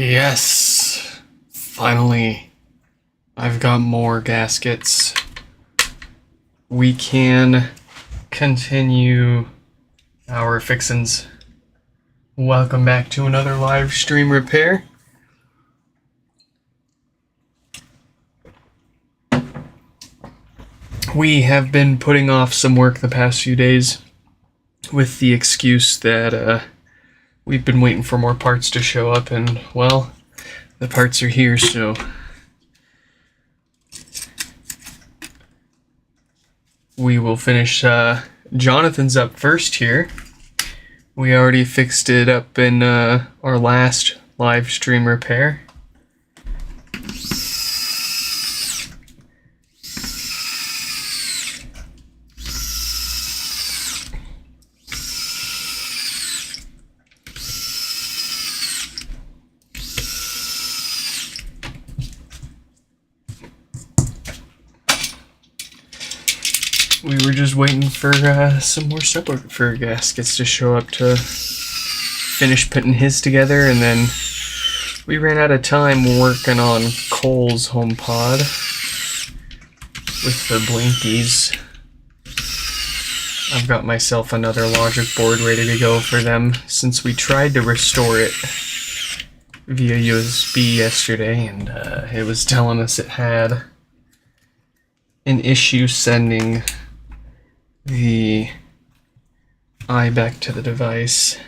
Yes, finally, I've got more gaskets. We can continue our fixins. Welcome back to another live stream repair. We have been putting off some work the past few days with the excuse that we've been waiting for more parts to show up, and well, the parts are here, so we will finish Jonathan's up first here. We already fixed it up in our last live stream repair. We were just waiting for some more subwoofer gaskets to show up to finish putting his together, and then we ran out of time working on Cole's HomePod with the blinkies. I've got myself another logic board ready to go for them since we tried to restore it via USB yesterday, and it was telling us it had an issue sending the eye back to the device.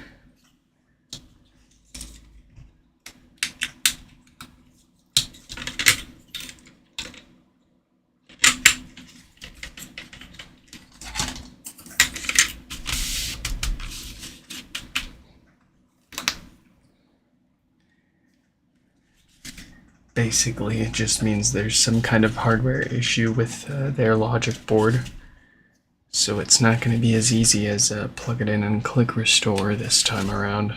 Basically, it just means there's some kind of hardware issue with their logic board. So it's not going to be as easy as plug it in and click restore this time around.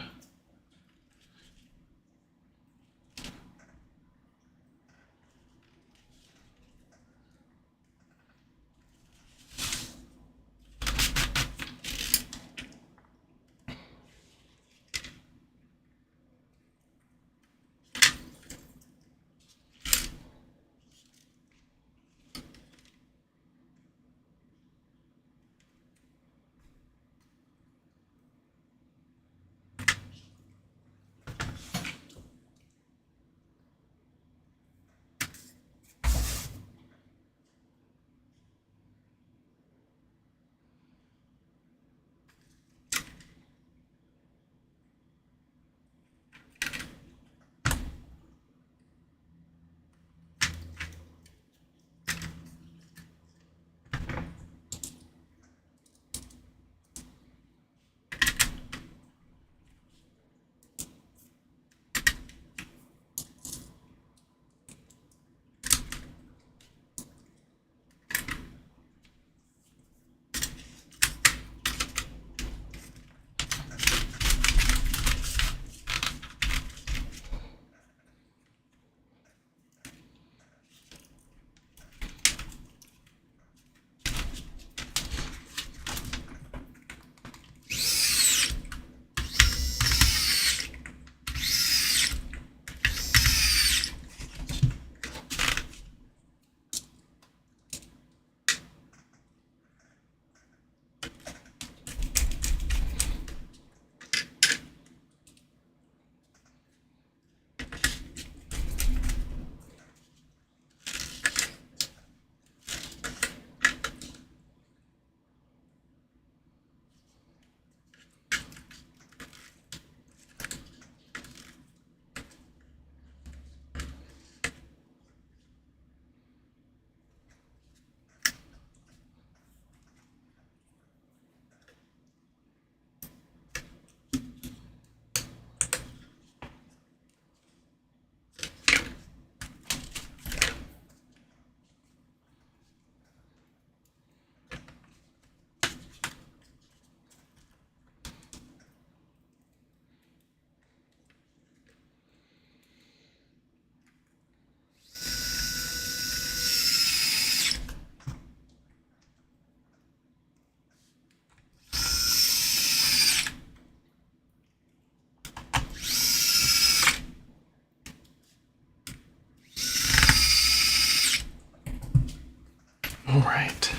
All right.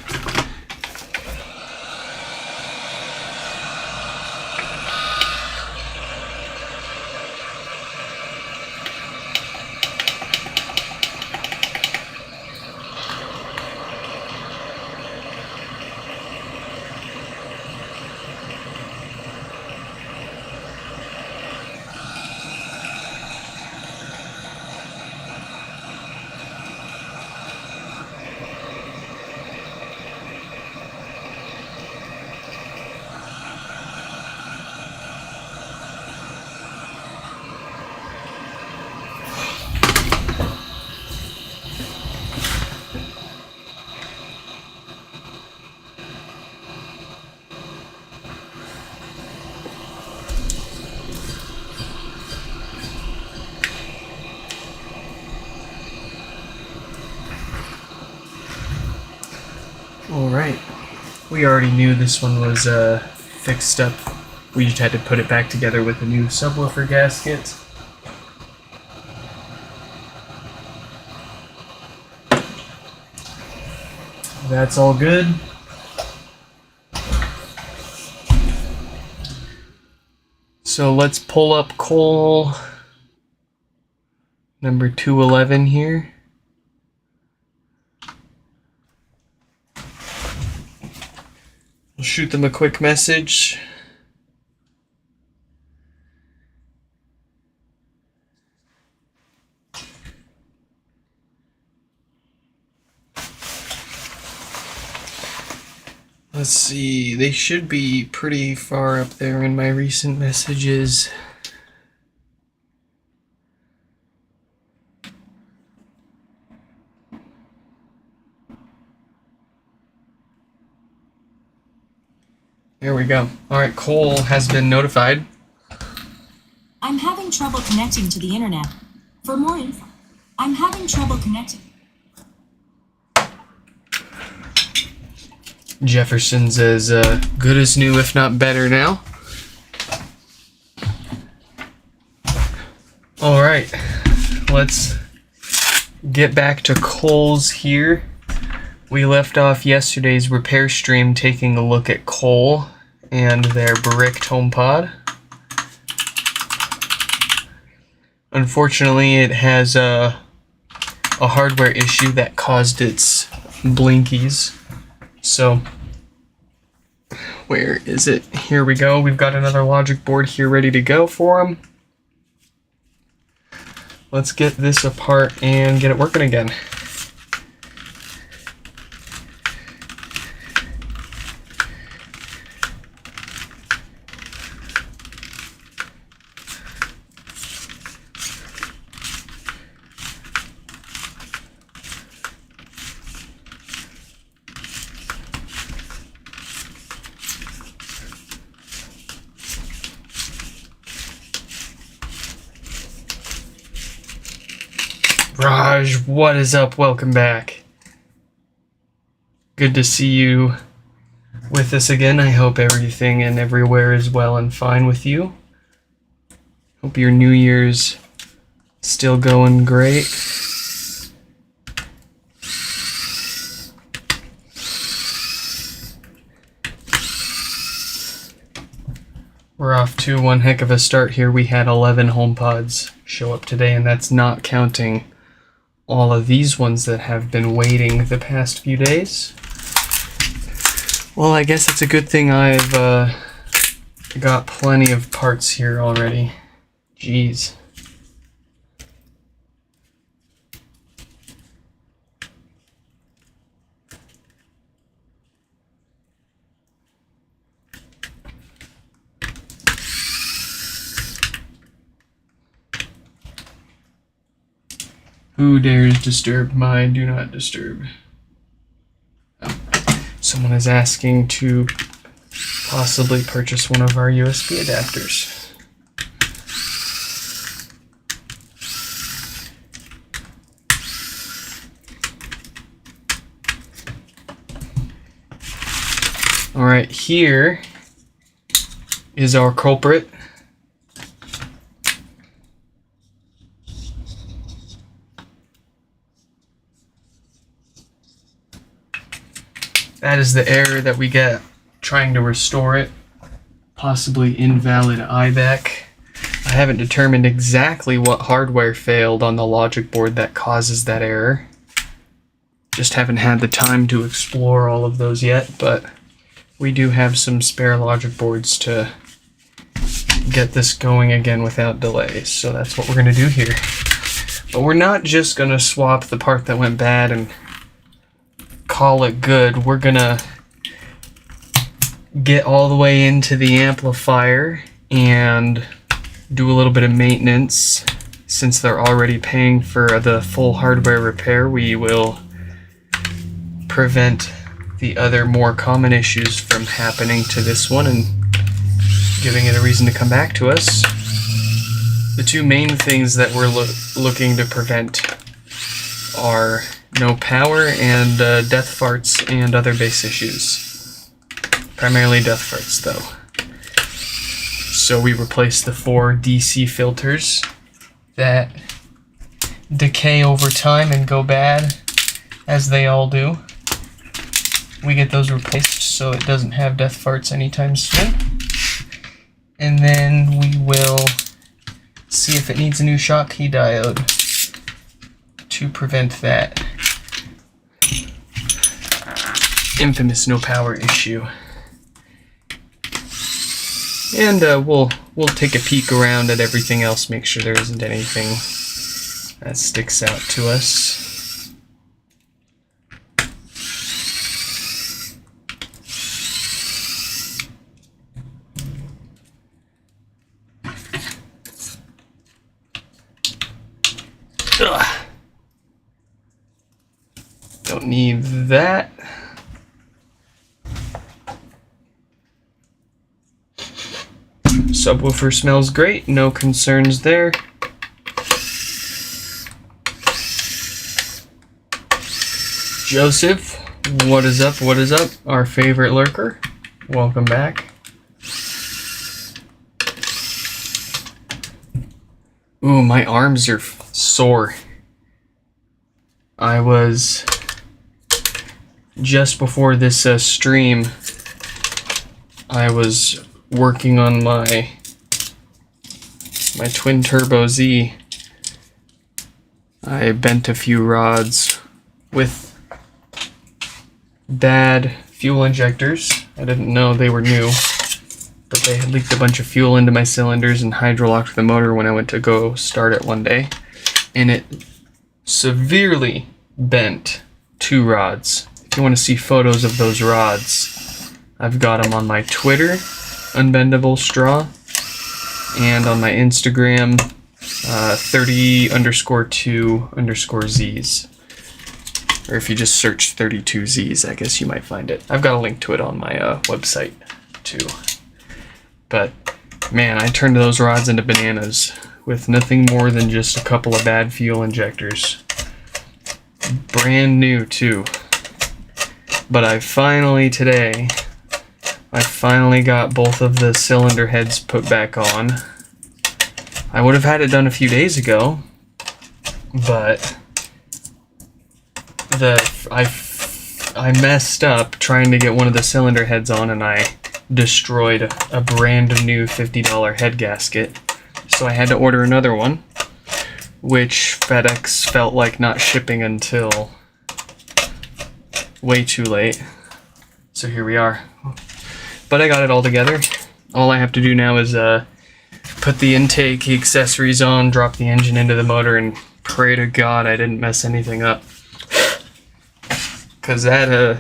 Alright, we already knew this one was fixed up. We just had to put it back together with a new subwoofer gasket. That's all good. So let's pull up coal number 211 here. We'll shoot them a quick message. Let's see, they should be pretty far up there in my recent messages. There we go. Alright, Cole has been notified. I'm having trouble connecting to the internet. For more info, I'm having trouble connecting. Jefferson's as good as new, if not better now. Alright, let's get back to Cole's here. We left off yesterday's repair stream taking a look at Cole and their bricked HomePod. Unfortunately, it has a hardware issue that caused its blinkies. So, where is it? Here we go. We've got another logic board here ready to go for them. Let's get this apart and get it working again. Raj, what is up? Welcome back. Good to see you with us again. I hope everything and everywhere is well and fine with you. Hope your New Year's still going great. We're off to one heck of a start here. We had 11 HomePods show up today, and that's not counting all of these ones that have been waiting the past few days. Well, I guess it's a good thing I've got plenty of parts here already. Jeez. Who dares disturb my do not disturb? Oh. Someone is asking to possibly purchase one of our USB adapters. Alright, here is our culprit. That is the error that we get trying to restore it. Possibly invalid IBAC. I haven't determined exactly what hardware failed on the logic board that causes that error. Just haven't had the time to explore all of those yet, but we do have some spare logic boards to get this going again without delay. So that's what we're going to do here. But we're not just going to swap the part that went bad and call it good. We're going to get all the way into the amplifier and do a little bit of maintenance. Since they're already paying for the full hardware repair, we will prevent the other more common issues from happening to this one and giving it a reason to come back to us. The two main things that we're looking to prevent are no power and death farts and other bass issues. Primarily death farts though. So we replaced the 4 DC filters that decay over time and go bad, as they all do. We get those replaced so it doesn't have death farts anytime soon. And then we will see if it needs a new Schottky diode to prevent that infamous no power issue. And we'll take a peek around at everything else, make sure there isn't anything that sticks out to us. Ugh. Don't need that. Subwoofer smells great, no concerns there. Joseph, what is up, what is up? Our favorite lurker, welcome back. Ooh, my arms are sore. I was, just before this stream, I was working on my twin turbo Z. I bent a few rods with bad fuel injectors. I didn't know they were new, but they had leaked a bunch of fuel into my cylinders and hydrolocked the motor when I went to go start it one day, and it severely bent 2 rods. If you want to see photos of those rods, I've got them on my Twitter, Unbendable Straw, and on my Instagram, 30_2_Zs. Or if you just search 32Zs, I guess you might find it. I've got a link to it on my website, too. But, man, I turned those rods into bananas with nothing more than just a couple of bad fuel injectors. Brand new, too. But I finally got both of the cylinder heads put back on. I would have had it done a few days ago, but I messed up trying to get one of the cylinder heads on, and I destroyed a brand new $50 head gasket. So I had to order another one, which FedEx felt like not shipping until way too late. So here we are. But I got it all together. All I have to do now is put the intake accessories on, drop the engine into the motor, and pray to God I didn't mess anything up. Cause that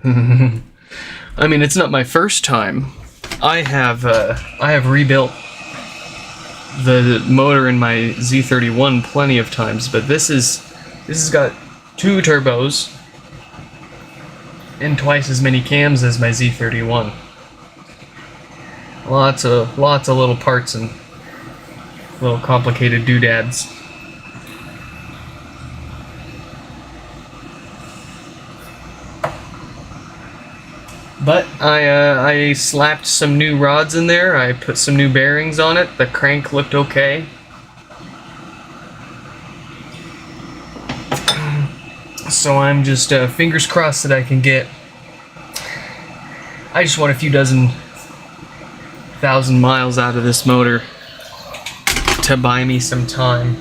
I mean, it's not my first time. I have rebuilt the motor in my Z31 plenty of times, but this has got 2 turbos and twice as many cams as my Z31. Lots of little parts and little complicated doodads. But I slapped some new rods in there. I put some new bearings on it. The crank looked okay. So I'm just fingers crossed that I can get I just want a few dozen thousand miles out of this motor to buy me some time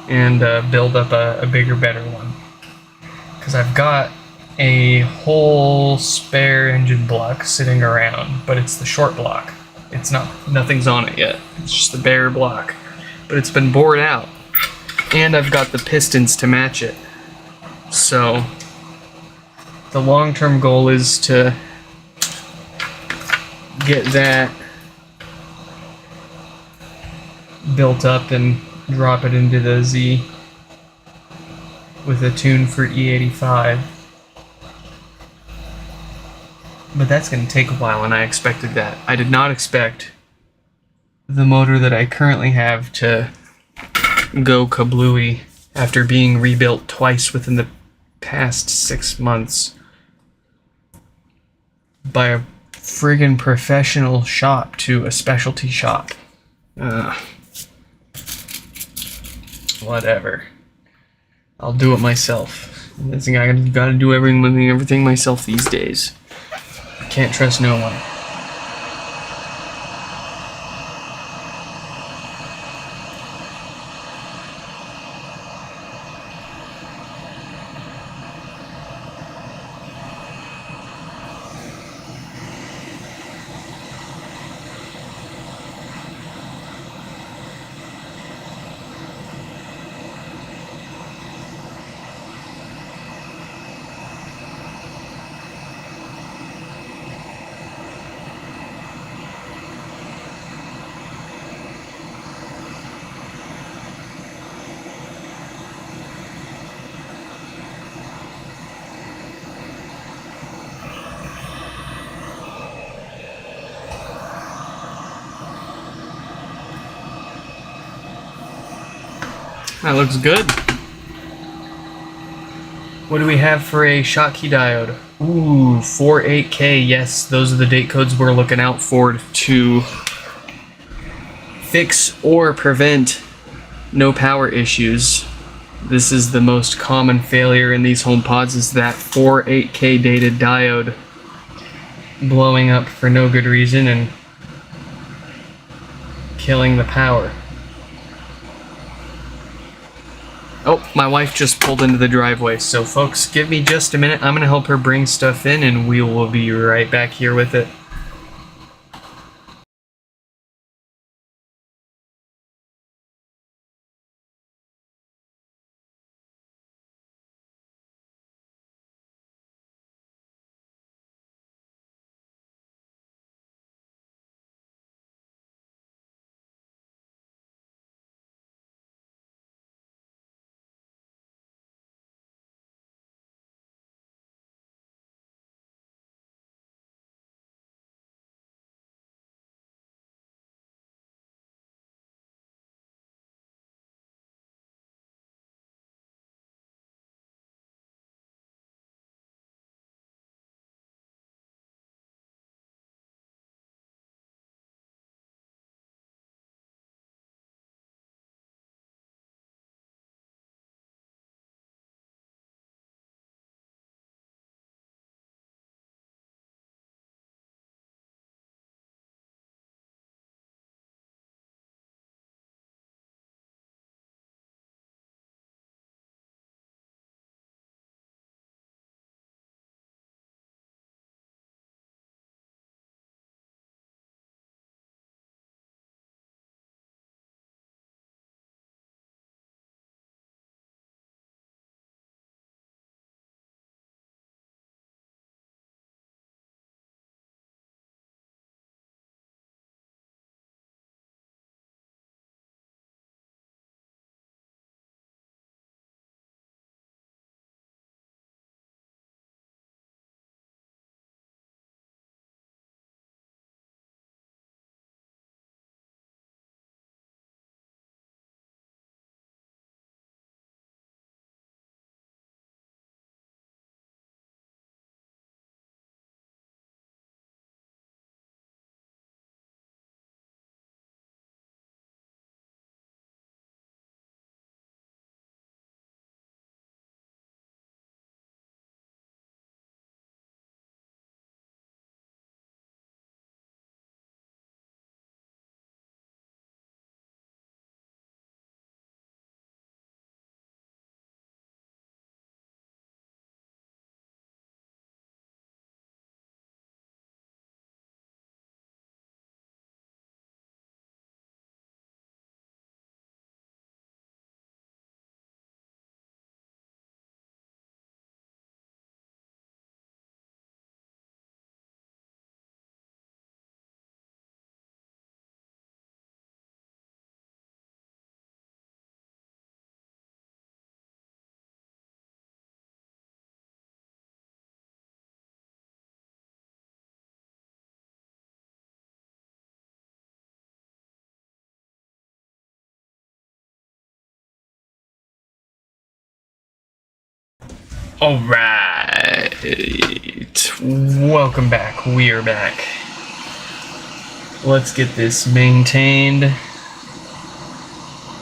and build up a bigger, better one. Because I've got a whole spare engine block sitting around, but it's the short block. It's nothing's on it yet. It's just the bare block. But it's been bored out. And I've got the pistons to match it. So the long-term goal is to get that built up and drop it into the Z with a tune for E85. But that's going to take a while, and I expected that. I did not expect the motor that I currently have to go kablooey after being rebuilt twice within the past 6 months by a friggin' professional shop to a specialty shop. Whatever. I'll do it myself. I gotta do everything myself these days. Can't trust no one. That looks good. What do we have for a Schottky diode? Ooh, 48K. Yes, those are the date codes we're looking out for to fix or prevent no power issues. This is the most common failure in these HomePods, is that 48K dated diode blowing up for no good reason and killing the power. Oh, my wife just pulled into the driveway, so folks, give me just a minute. I'm gonna help her bring stuff in and we will be right back here with it. Alright, welcome back, we are back. Let's get this maintained,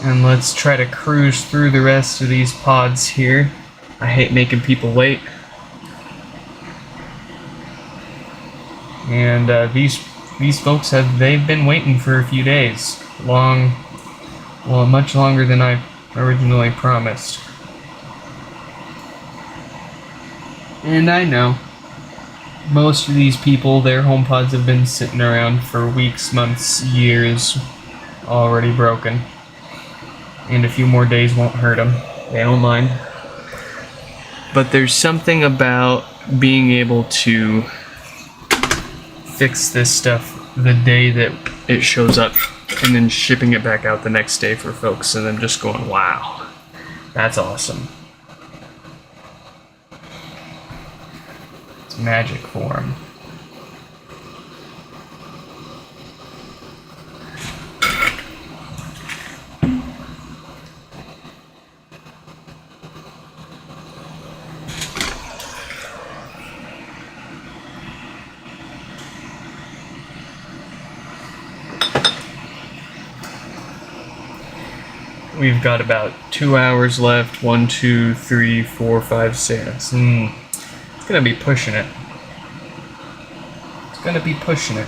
and let's try to cruise through the rest of these pods here. I hate making people wait. And these folks they've been waiting for a few days. Much longer than I originally promised. And I know, most of these people, their HomePods have been sitting around for weeks, months, years, already broken. And a few more days won't hurt them. They don't mind. But there's something about being able to fix this stuff the day that it shows up and then shipping it back out the next day for folks and them just going, wow, that's awesome. It's magic for them. We've got about 2 hours left. 1, 2, 3, 4, 5, 6. It's gonna be pushing it. It's gonna be pushing it.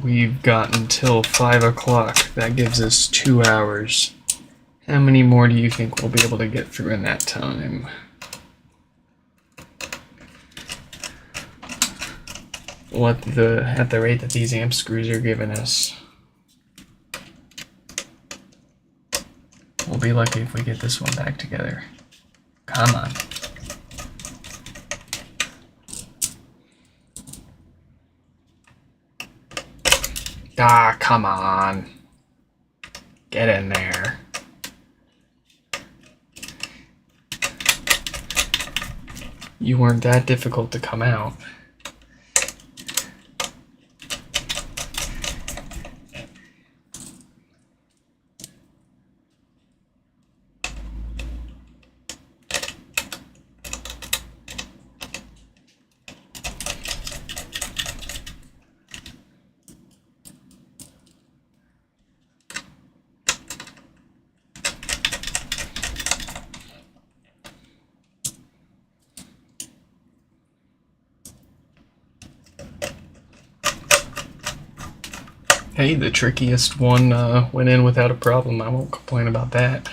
We've got until 5 o'clock. That gives us 2 hours. How many more do you think we'll be able to get through in that time? At the rate that these amp screws are giving us, we'll be lucky if we get this one back together. Come on. Ah, come on. Get in there. You weren't that difficult to come out. Hey, the trickiest one went in without a problem. I won't complain about that.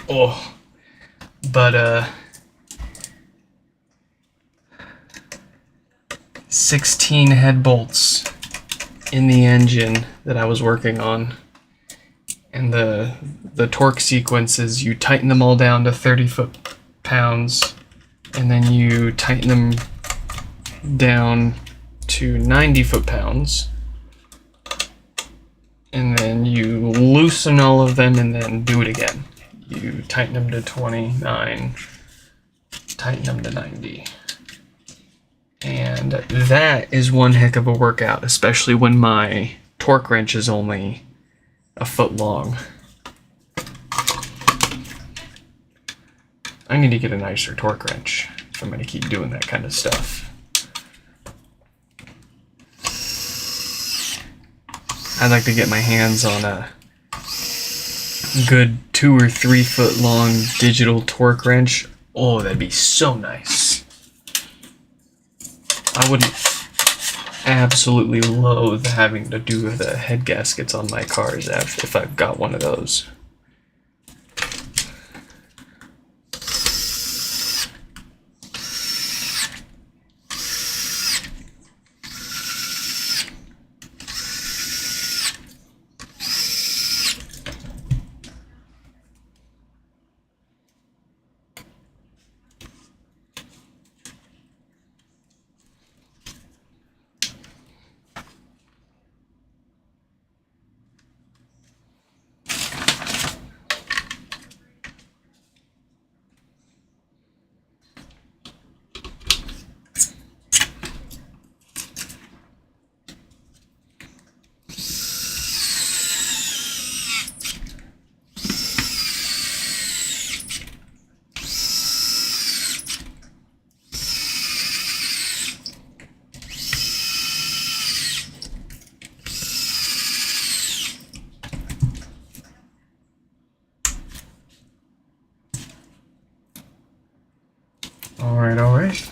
Oh, but 16 head bolts in the engine that I was working on, and the torque sequences, you tighten them all down to 30 foot-pounds, and then you tighten them down to 90 foot-pounds, and then you loosen all of them and then do it again. You tighten them to 29, tighten them to 90. And that is one heck of a workout, especially when my torque wrench is only a foot long. I need to get a nicer torque wrench if I'm going to keep doing that kind of stuff. I'd like to get my hands on a good 2 or 3 foot long digital torque wrench. Oh, that'd be so nice. I wouldn't absolutely loathe having to do the head gaskets on my cars if I've got one of those. All right.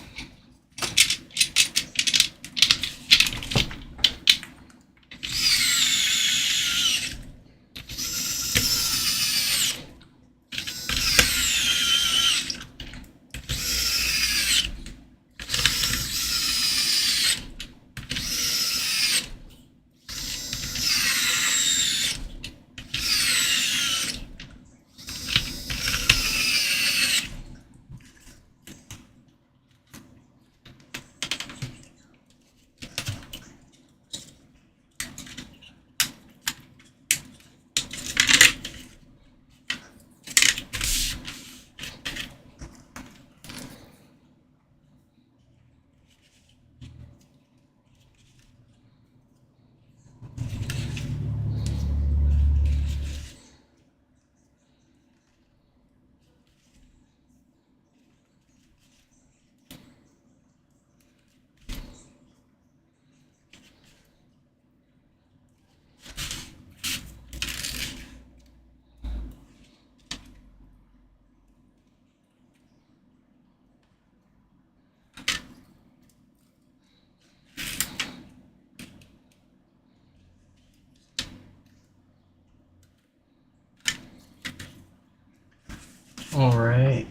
All right.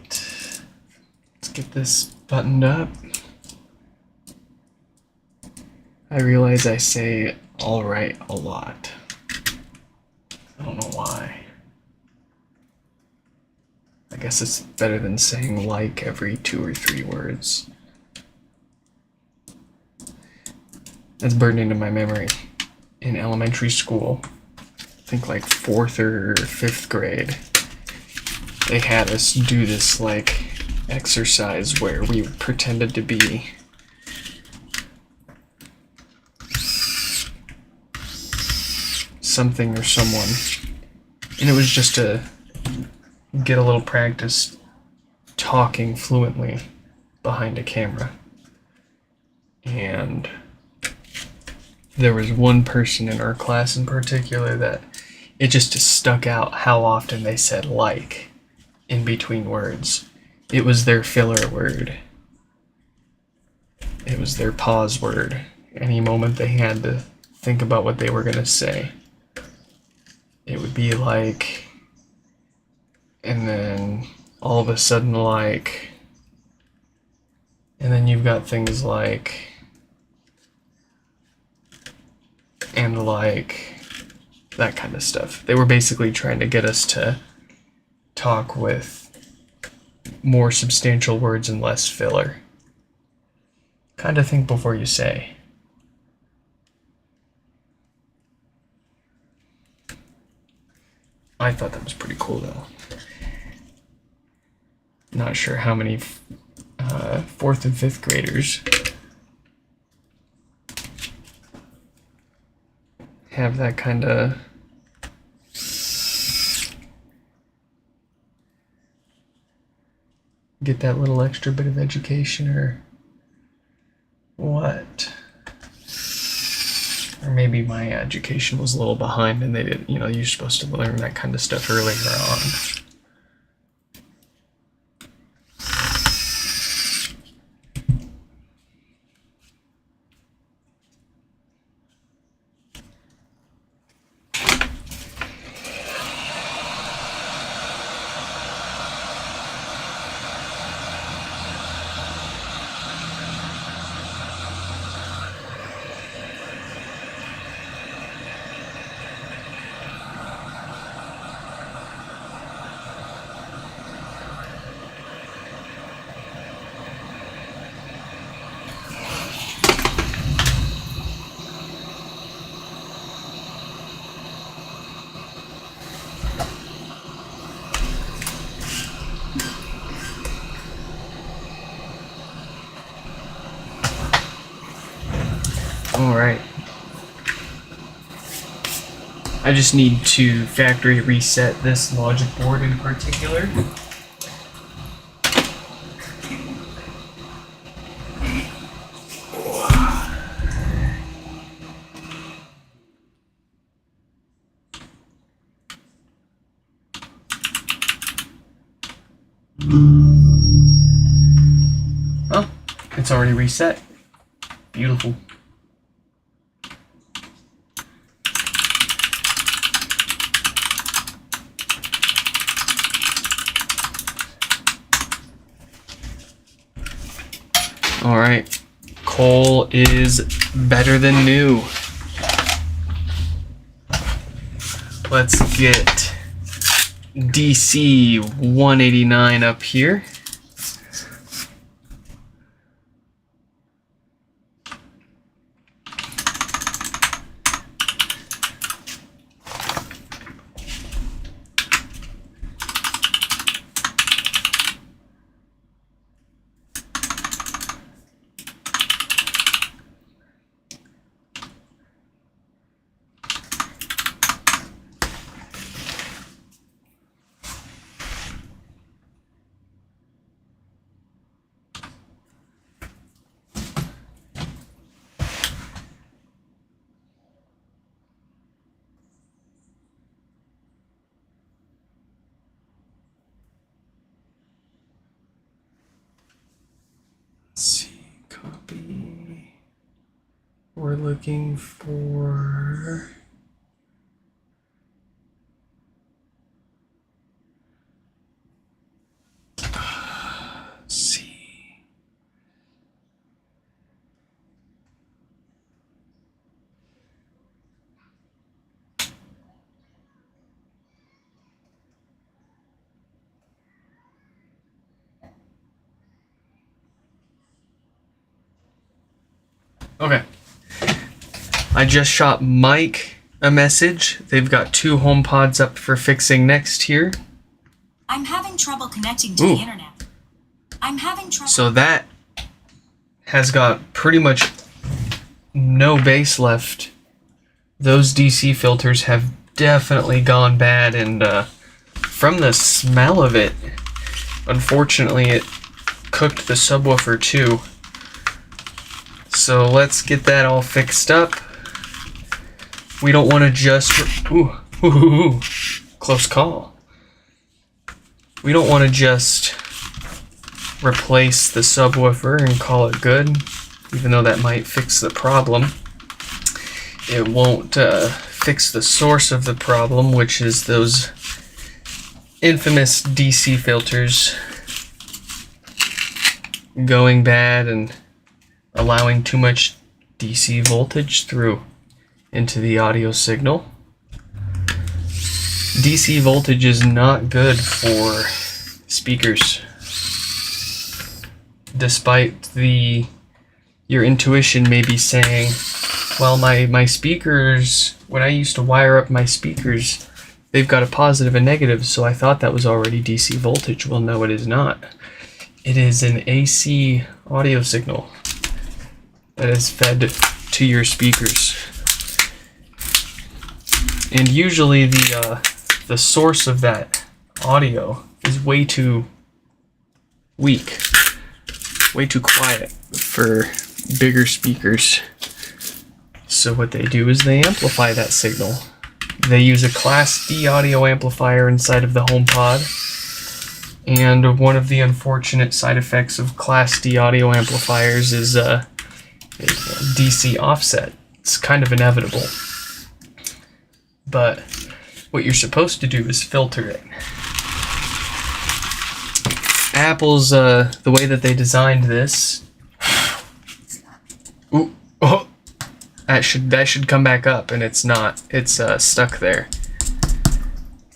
Let's get this buttoned up. I realize I say all right a lot. I don't know why. I guess it's better than saying like every 2 or 3 words. That's burned into my memory. In elementary school, I think like 4th or 5th grade, they had us do this like exercise where we pretended to be something or someone, and it was just to get a little practice talking fluently behind a camera. And there was one person in our class in particular that it just stuck out how often they said like in between words. It was their filler word. It was their pause word. Any moment they had to think about what they were going to say, it would be like, and then all of a sudden like, and then you've got things like, and like, that kind of stuff. They were basically trying to get us to talk with more substantial words and less filler. Kind of think before you say. I thought that was pretty cool though. Not sure how many 4th and 5th graders have that kind of get that little extra bit of education or what. Or maybe my education was a little behind and they didn't, you're supposed to learn that kind of stuff earlier on. Alright. I just need to factory reset this logic board in particular. Oh, it's already reset. Beautiful. Alright, coal is better than new. Let's get DC 189 up here. Let's see, copy. We're looking for... Let's see. Okay. I just shot Mike a message. They've got 2 HomePods up for fixing next here. I'm having trouble connecting to the internet. I'm having trouble. So that has got pretty much no bass left. Those DC filters have definitely gone bad, and from the smell of it, unfortunately it cooked the subwoofer too. So let's get that all fixed up. We don't want to just... Ooh, close call. We don't want to just replace the subwoofer and call it good, even though that might fix the problem. It won't fix the source of the problem, which is those infamous DC filters going bad and allowing too much DC voltage through into the audio signal. DC voltage is not good for speakers. Despite your intuition may be saying, well, my speakers, when I used to wire up my speakers, they've got a positive and negative, so I thought that was already DC voltage. Well, no, it is not. It is an AC audio signal that is fed to your speakers. And usually the source of that audio is way too weak, way too quiet for bigger speakers. So what they do is they amplify that signal. They use a Class D audio amplifier inside of the HomePod. And one of the unfortunate side effects of Class D audio amplifiers is DC offset. It's kind of inevitable. But what you're supposed to do is filter it. Apple's, the way that they designed this... Ooh, oh, that should come back up, and it's not. It's stuck there.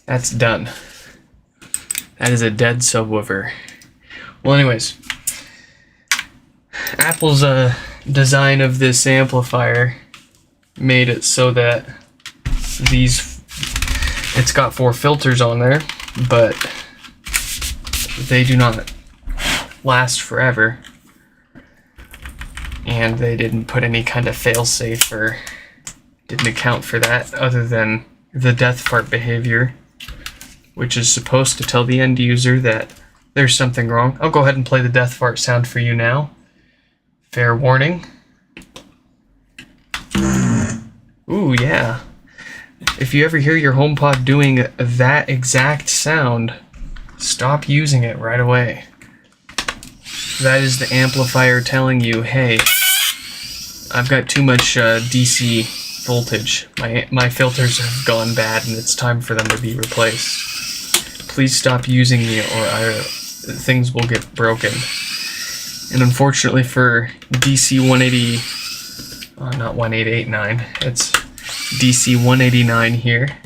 That's done. That is a dead subwoofer. Well, anyways, Apple's design of this amplifier made it so that it's got 4 filters on there, but they do not last forever. and they didn't put any kind of failsafe or didn't account for that other than the death fart behavior, which is supposed to tell the end user that there's something wrong. I'll go ahead and play the death fart sound for you now. Fair warning. Ooh, yeah. If you ever hear your HomePod doing that exact sound, stop using it right away. That is the amplifier telling you, hey, I've got too much DC voltage. My filters have gone bad and it's time for them to be replaced. Please stop using me or things will get broken. And unfortunately for DC 180, not 1889, it's DC 189 here.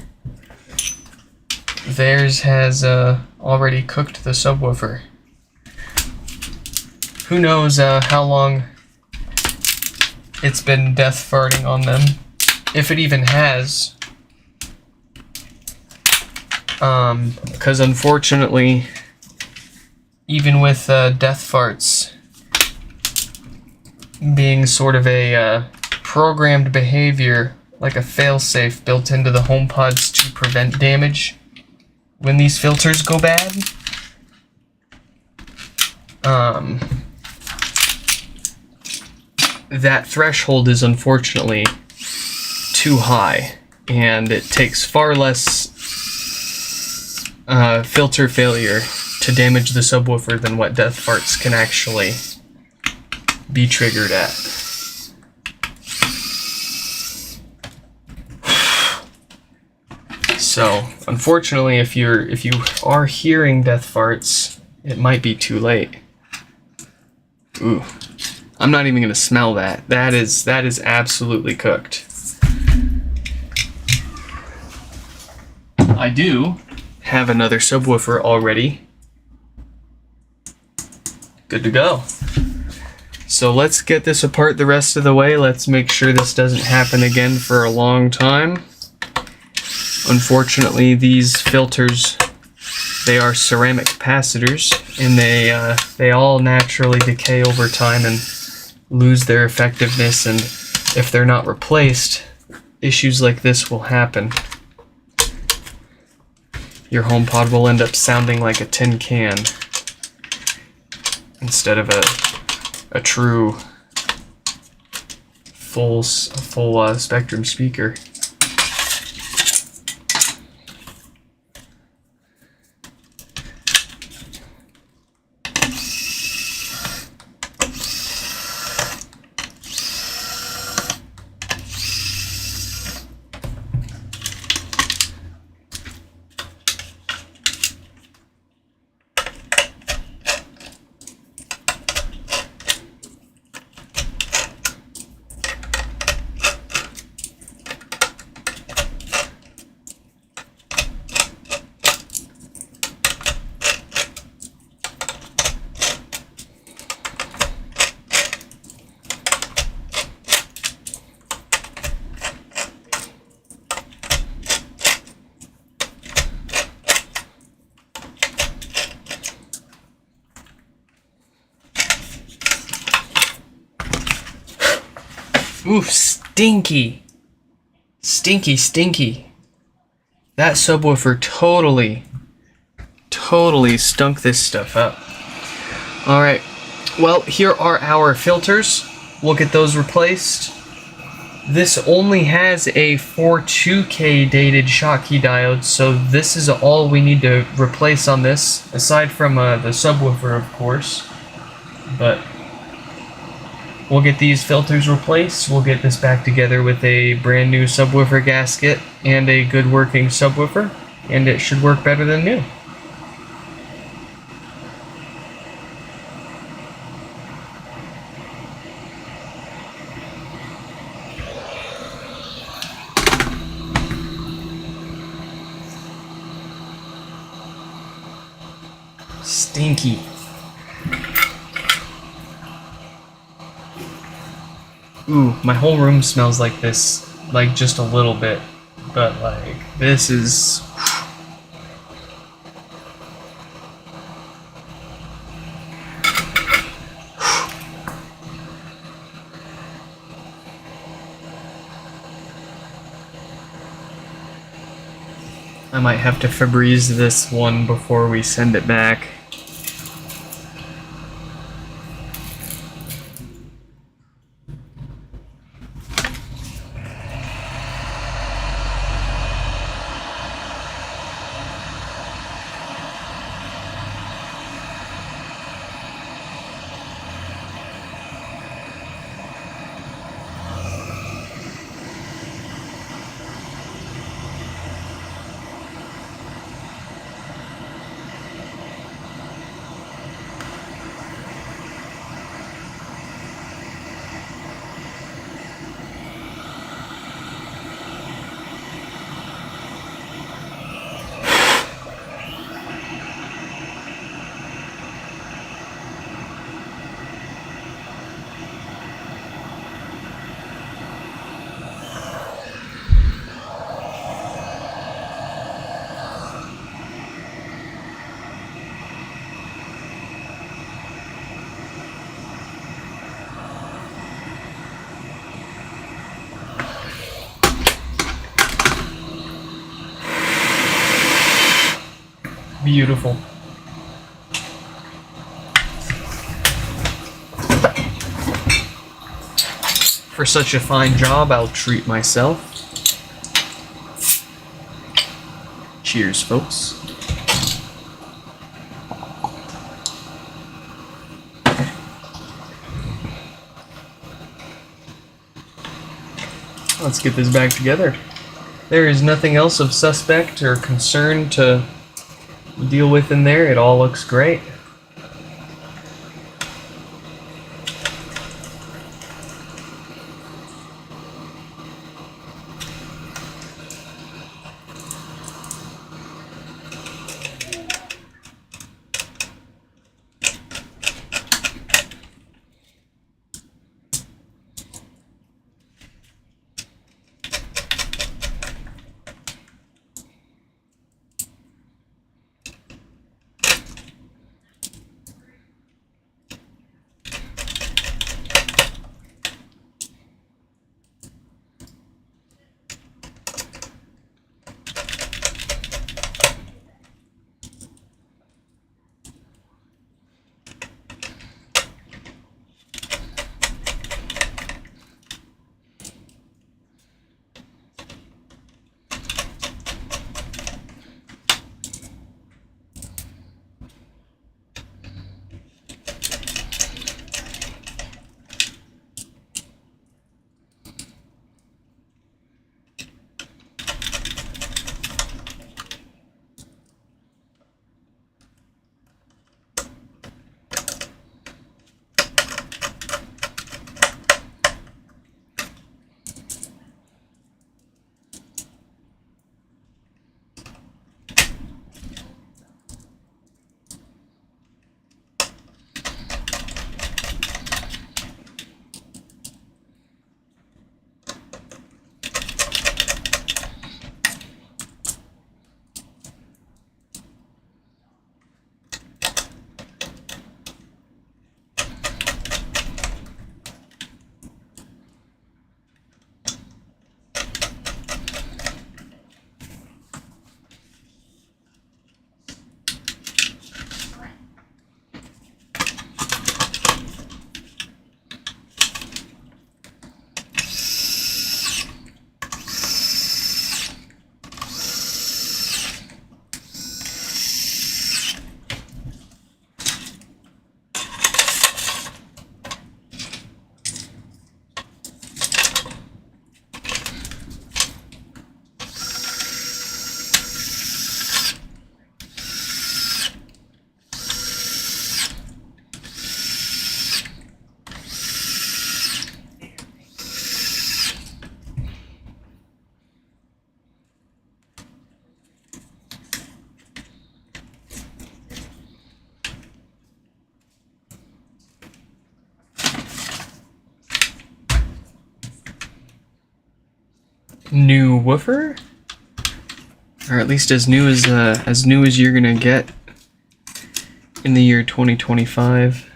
Theirs has already cooked the subwoofer. Who knows how long it's been death farting on them, if it even has. Because unfortunately, even with death farts being sort of a programmed behavior, like a failsafe built into the HomePods to prevent damage when these filters go bad, that threshold is unfortunately too high, and it takes far less filter failure to damage the subwoofer than what death farts can actually be triggered at. So, unfortunately, if you are hearing death farts, it might be too late. Ooh. I'm not even gonna smell that. That is absolutely cooked. I do have another subwoofer already. Good to go. So let's get this apart the rest of the way. Let's make sure this doesn't happen again for a long time. Unfortunately, these filters, they are ceramic capacitors, and they all naturally decay over time and lose their effectiveness, and if they're not replaced, issues like this will happen. Your HomePod will end up sounding like a tin can instead of a true full spectrum speaker. Oof, stinky. Stinky, stinky. That subwoofer totally stunk this stuff up. Alright, well, here are our filters. We'll get those replaced. This only has a 42K dated Schottky diode, so this is all we need to replace on this, aside from the subwoofer, of course. But we'll get these filters replaced, we'll get this back together with a brand new subwoofer gasket and a good working subwoofer, and it should work better than new. Stinky. Ooh, my whole room smells like this, like just a little bit, but like, this is... I might have to Febreze this one before we send it back. Beautiful. For such a fine job, I'll treat myself. Cheers, folks. Let's get this back together. There is nothing else of suspect or concern to deal with in there. It all looks great. New woofer, or at least as new as you're gonna get in the year 2025.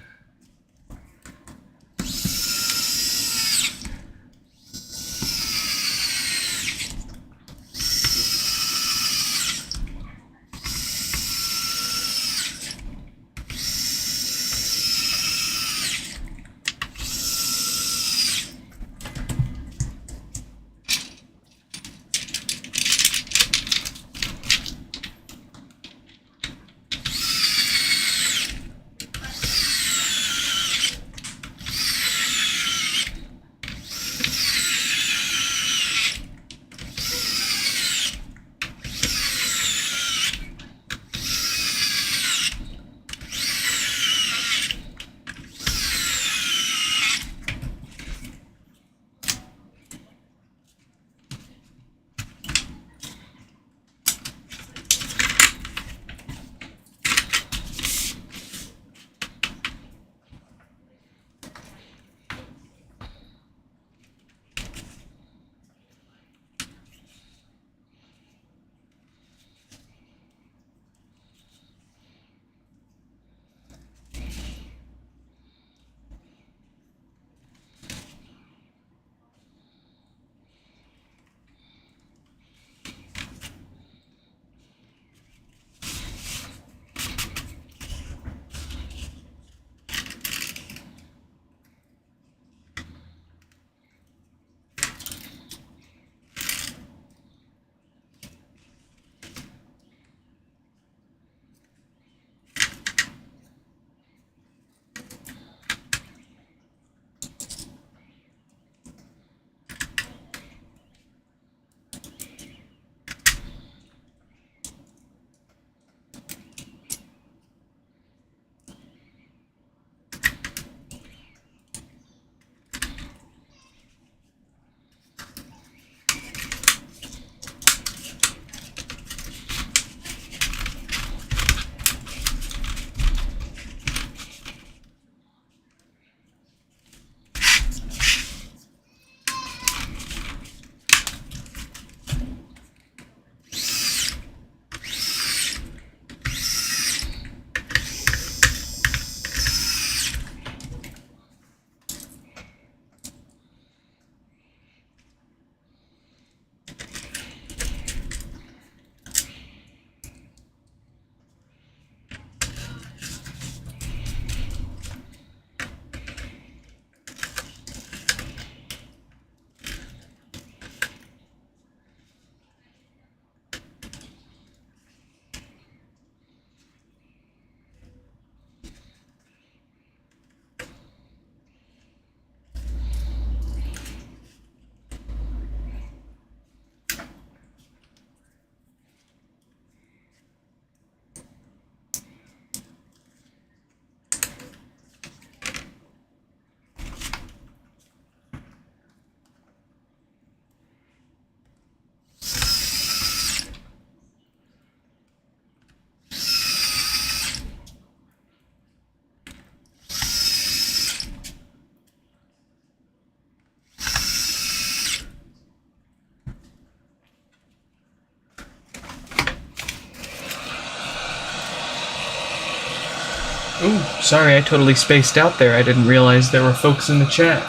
Ooh, sorry, I totally spaced out there. I didn't realize there were folks in the chat.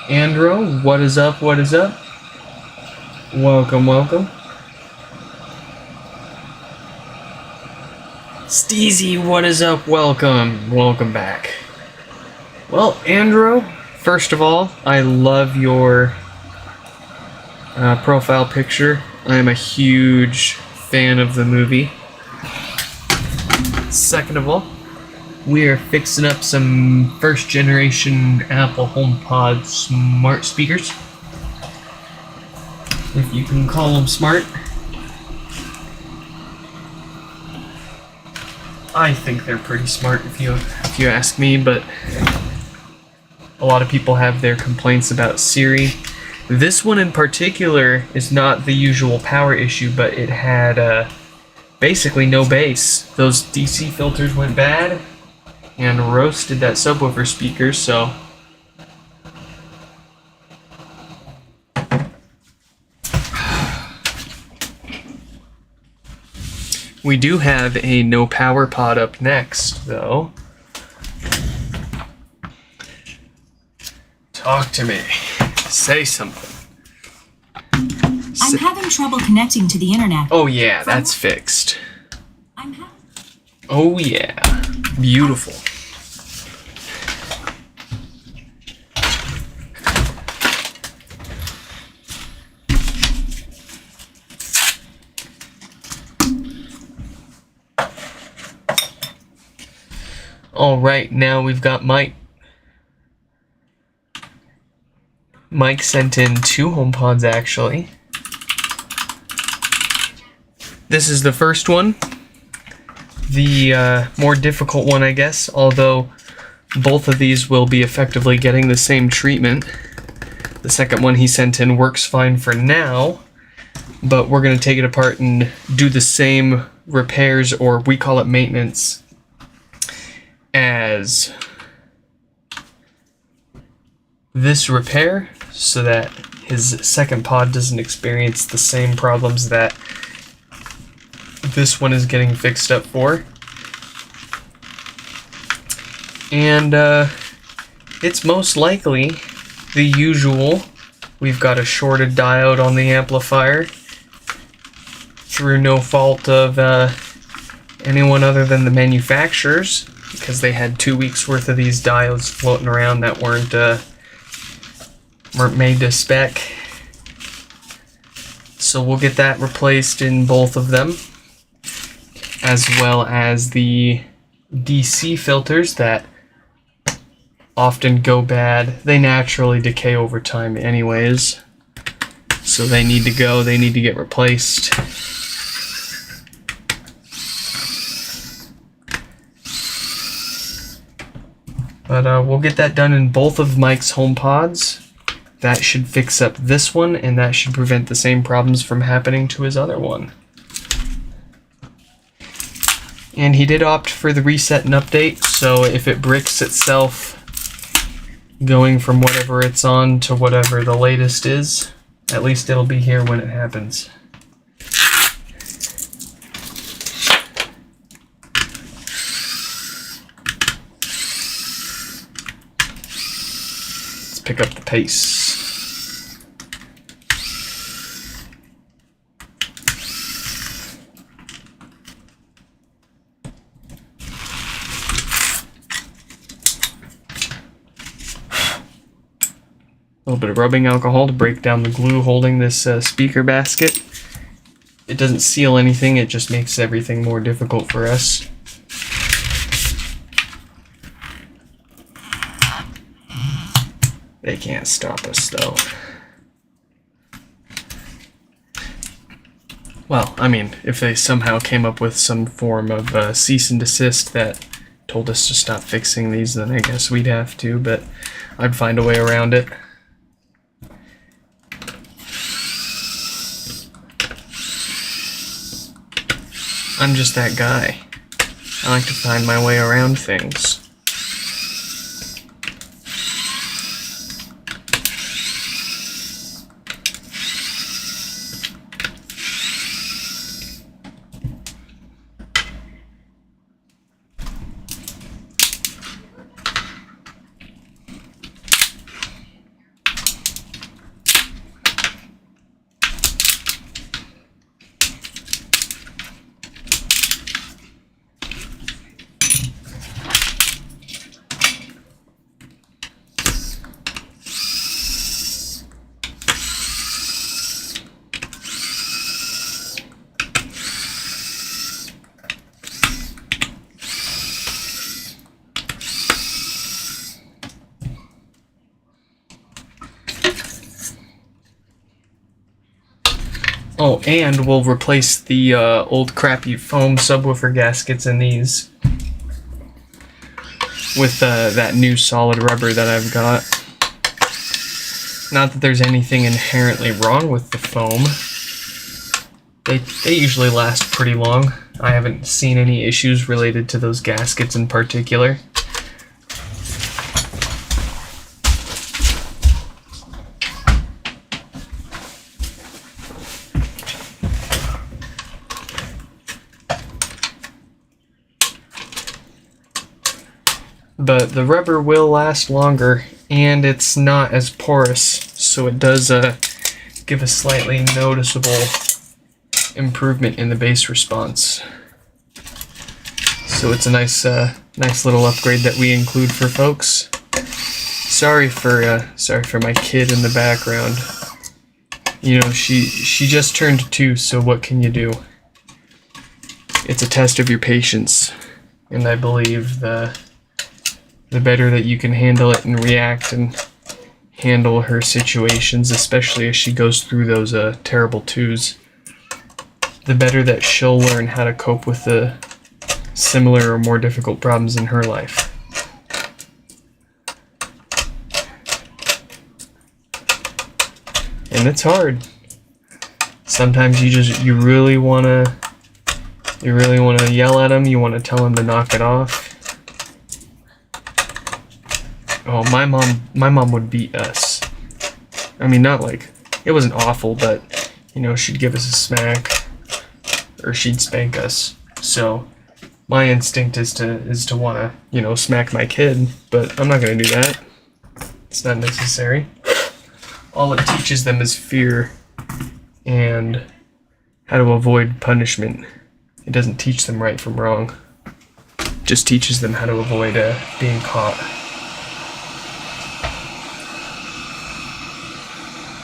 Andro, what is up? What is up? Welcome, welcome. Steezy, what is up? Welcome. Welcome back. Well, Andro, first of all, I love your profile picture. I am a huge fan of the movie. Second of all, we are fixing up some first generation Apple HomePod smart speakers. If you can call them smart. I think they're pretty smart if you ask me, but a lot of people have their complaints about Siri. This one in particular is not the usual power issue, but it had basically no bass. Those DC filters went bad and roasted that subwoofer speaker, so we do have a no power pod up next, though. Talk to me. Say something. I'm having trouble connecting to the internet. Oh yeah, that's fixed. I'm having... Oh yeah. Beautiful. Alright, now we've got Mike. Mike sent in 2 HomePods actually. This is the first one. The more difficult one, I guess, although both of these will be effectively getting the same treatment. The second one he sent in works fine for now, but we're going to take it apart and do the same repairs, or we call it maintenance, as this repair, so that his second pod doesn't experience the same problems that this one is getting fixed up for. And it's most likely the usual. We've got a shorted diode on the amplifier through no fault of anyone other than the manufacturers, because they had 2 weeks worth of these diodes floating around that weren't made to spec. So we'll get that replaced in both of them, as well as the DC filters that often go bad. They naturally decay over time anyways, so they need to go, they need to get replaced. But we'll get that done in both of Mike's HomePods. That should fix up this one, and that should prevent the same problems from happening to his other one. And he did opt for the reset and update, so if it bricks itself going from whatever it's on to whatever the latest is, at least it'll be here when it happens. Let's pick up the pace. A little bit of rubbing alcohol to break down the glue holding this speaker basket. It doesn't seal anything, it just makes everything more difficult for us. They can't stop us though. Well, I mean, if they somehow came up with some form of cease and desist that told us to stop fixing these, then I guess we'd have to, but I'd find a way around it. I'm just that guy. I like to find my way around things. Oh, and we'll replace the old crappy foam subwoofer gaskets in these with that new solid rubber that I've got. Not that there's anything inherently wrong with the foam. They usually last pretty long. I haven't seen any issues related to those gaskets in particular. But the rubber will last longer, and it's not as porous, so it does give a slightly noticeable improvement in the bass response. So it's a nice little upgrade that we include for folks. Sorry for my kid in the background. You know, she just turned 2, so what can you do? It's a test of your patience, and I believe the better that you can handle it and react and handle her situations, especially as she goes through those terrible 2s, the better that she'll learn how to cope with the similar or more difficult problems in her life. And it's hard. Sometimes you really want to yell at them, you want to tell them to knock it off. Oh, my mom would beat us. I mean, not like, it wasn't awful, but, you know, she'd give us a smack, or she'd spank us. So, my instinct is to want to, you know, smack my kid, but I'm not going to do that. It's not necessary. All it teaches them is fear and how to avoid punishment. It doesn't teach them right from wrong. It just teaches them how to avoid being caught.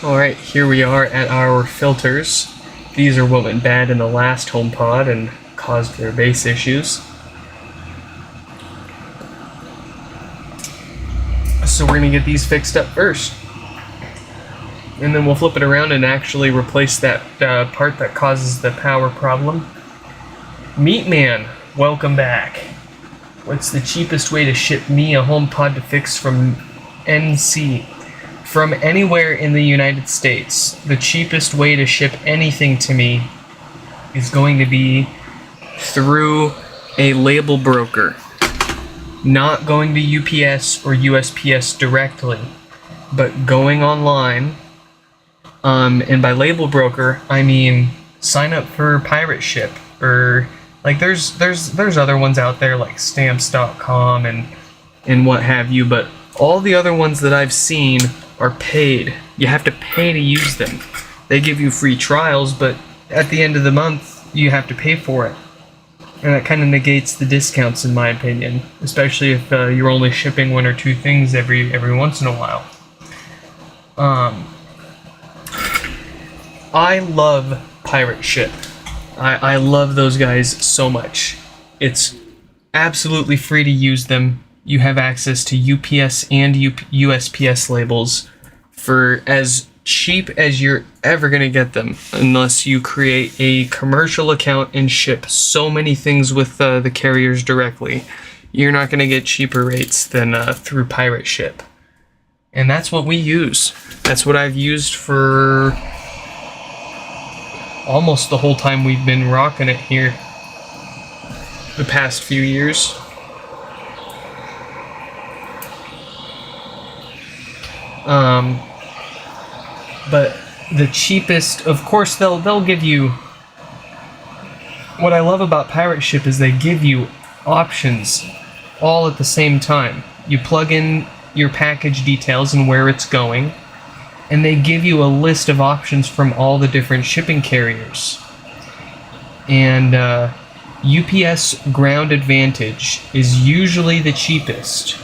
Alright, here we are at our filters. These are what went bad in the last HomePod and caused their bass issues. So we're going to get these fixed up first. And then we'll flip it around and actually replace that part that causes the power problem. Meat Man, welcome back. What's the cheapest way to ship me a HomePod to fix from NC? From anywhere in the United States, the cheapest way to ship anything to me is going to be through a label broker. Not going to UPS or USPS directly, but going online. And by label broker, I mean sign up for Pirate Ship, or like there's other ones out there like stamps.com and what have you, but all the other ones that I've seen are paid. You have to pay to use them. They give you free trials, but at the end of the month, you have to pay for it. And that kind of negates the discounts, in my opinion, especially if you're only shipping 1 or 2 things every once in a while. I love Pirate Ship. I love those guys so much. It's absolutely free to use them. You have access to UPS and USPS labels for as cheap as you're ever going to get them, unless you create a commercial account and ship so many things with the carriers directly. You're not going to get cheaper rates than through Pirate Ship. And that's what we use. That's what I've used for almost the whole time we've been rocking it here. The past few years. But the cheapest, of course, they'll give you. What I love about Pirate Ship is they give you options all at the same time. You plug in your package details and where it's going, and they give you a list of options from all the different shipping carriers. And UPS Ground Advantage is usually the cheapest,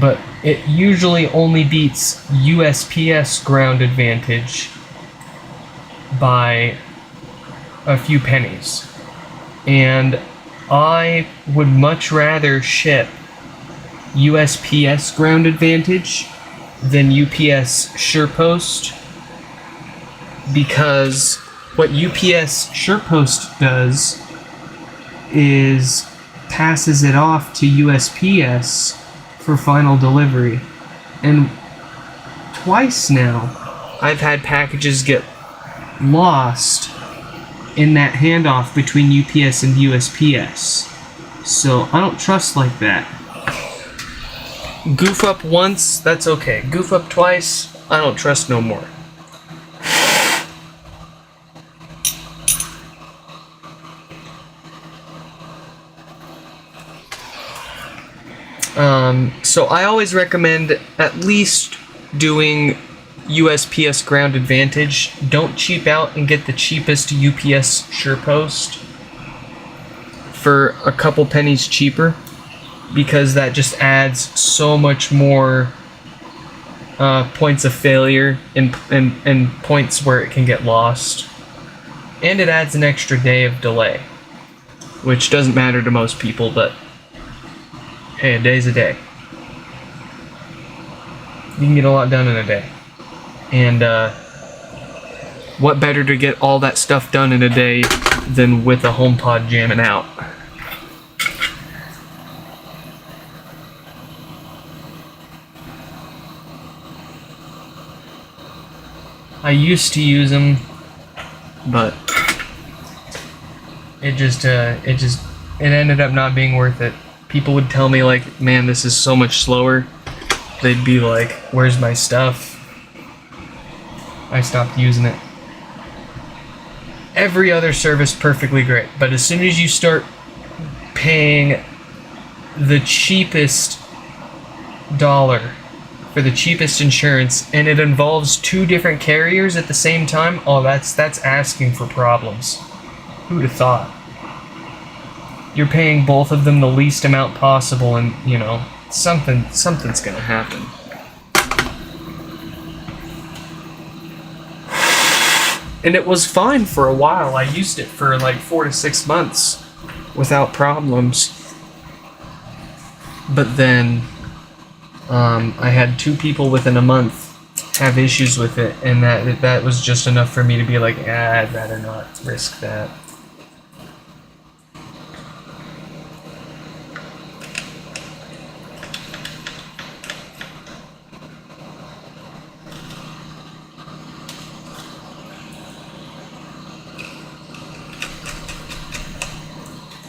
but it usually only beats USPS Ground Advantage by a few pennies. And I would much rather ship USPS Ground Advantage than UPS SurePost, because what UPS SurePost does is passes it off to USPS for final delivery. And twice now, I've had packages get lost in that handoff between UPS and USPS. So I don't trust like that. Goof up once, that's okay. Goof up twice, I don't trust no more. So I always recommend at least doing USPS Ground Advantage. Don't cheap out and get the cheapest UPS SurePost for a couple pennies cheaper, because that just adds so much more points of failure and points where it can get lost. And it adds an extra day of delay, which doesn't matter to most people, but hey, a day's a day. You can get a lot done in a day. And what better to get all that stuff done in a day than with a HomePod jamming out? I used to use them, but it ended up not being worth it. People would tell me, like, man, this is so much slower. They'd be like, where's my stuff? I stopped using it. Every other service, perfectly great. But as soon as you start paying the cheapest dollar for the cheapest insurance, and it involves two different carriers at the same time, oh, that's asking for problems. Who'd have thought? You're paying both of them the least amount possible, and, you know, something's gonna happen. And it was fine for a while. I used it for like 4 to 6 months without problems. But then I had 2 people within a month have issues with it, and that was just enough for me to be like, I'd rather not risk that.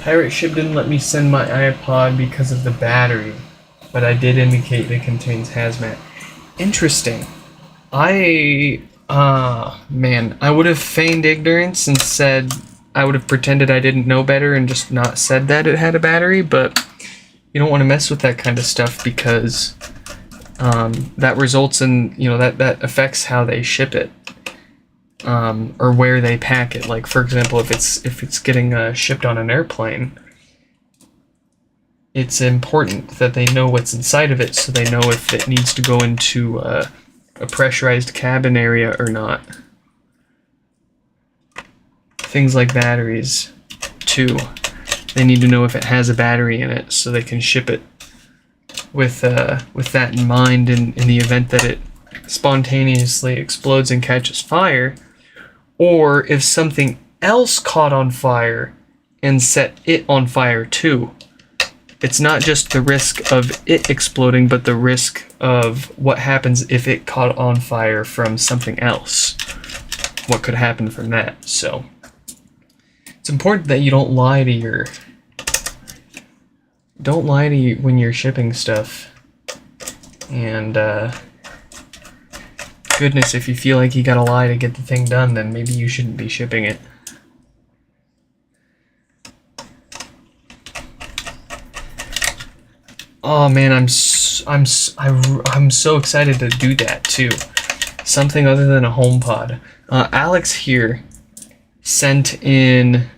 Pirate Ship didn't let me send my iPod because of the battery, but I did indicate it contains hazmat. Interesting. I would have feigned ignorance and said, I would have pretended I didn't know better and just not said that it had a battery, but you don't want to mess with that kind of stuff, because that results in, you know, that affects how they ship it. Or where they pack it. Like, for example, if it's getting shipped on an airplane, it's important that they know what's inside of it, so they know if it needs to go into a pressurized cabin area or not. Things like batteries, too. They need to know if it has a battery in it, so they can ship it with that in mind. In the event that it spontaneously explodes and catches fire, or if something else caught on fire and set it on fire too. It's not just the risk of it exploding, but the risk of what happens if it caught on fire from something else. What could happen from that? So it's important that you don't lie to when you're shipping stuff. And goodness, if you feel like you gotta lie to get the thing done, then maybe you shouldn't be shipping it. Oh man, I'm so excited to do that too. Something other than a HomePod. Alex here sent in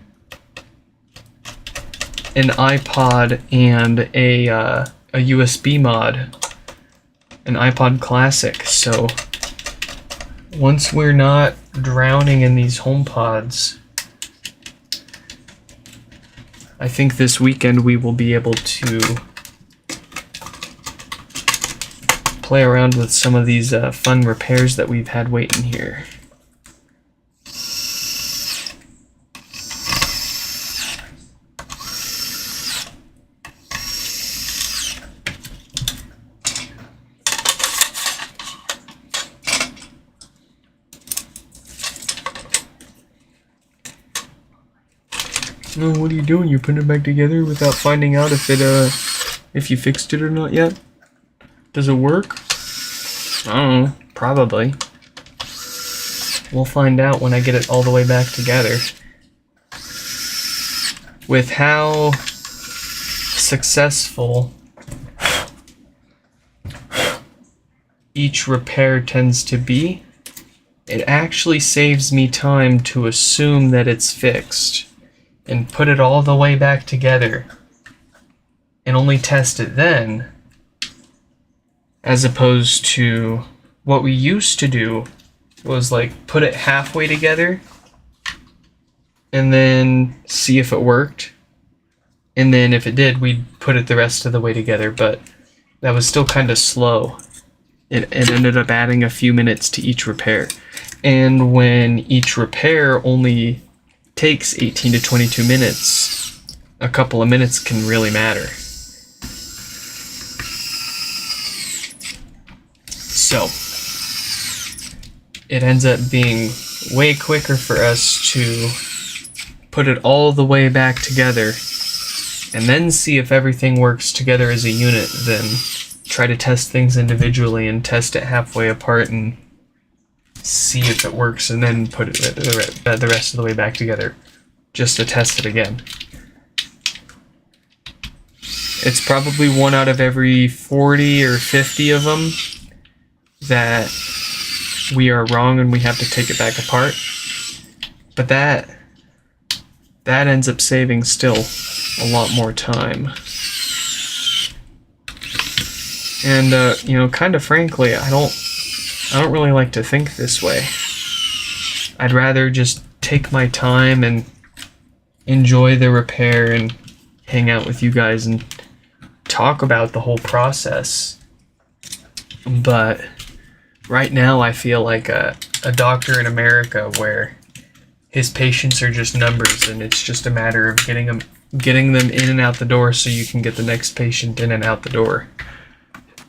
an iPod and a USB mod, an iPod Classic. So once we're not drowning in these HomePods, I think this weekend we will be able to play around with some of these fun repairs that we've had waiting here. Oh, what are you doing? You're putting it back together without finding out if you fixed it or not yet? Does it work? I don't know. Probably. We'll find out when I get it all the way back together. With how successful each repair tends to be, it actually saves me time to assume that it's fixed and put it all the way back together and only test it then, as opposed to what we used to do was like put it halfway together and then see if it worked, and then if it did, we'd put it the rest of the way together, but that was still kind of slow. It ended up adding a few minutes to each repair, and when each repair only takes 18 to 22 minutes, a couple of minutes can really matter. So it ends up being way quicker for us to put it all the way back together and then see if everything works together as a unit than try to test things individually and test it halfway apart and see if it works and then put it the rest of the way back together just to test it again. It's probably 1 out of every 40 or 50 of them that we are wrong and we have to take it back apart. But that ends up saving still a lot more time. And kind of frankly, I don't really like to think this way. I'd rather just take my time and enjoy the repair and hang out with you guys and talk about the whole process. But right now I feel like a doctor in America where his patients are just numbers and it's just a matter of getting them in and out the door so you can get the next patient in and out the door.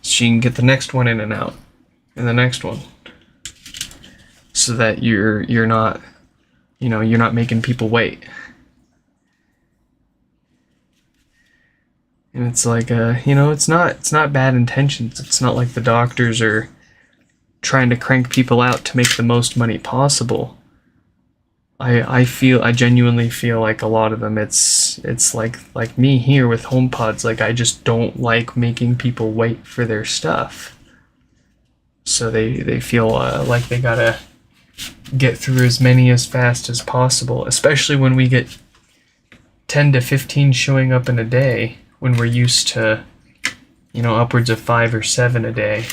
So you can get the next one in and out and the next one. So that you're not making people wait. And it's like it's not bad intentions. It's not like the doctors are trying to crank people out to make the most money possible. I genuinely feel like a lot of them it's like me here with HomePods, like I just don't like making people wait for their stuff. So they feel like they gotta get through as many as fast as possible, especially when we get 10 to 15 showing up in a day when we're used to upwards of 5 or 7 a day.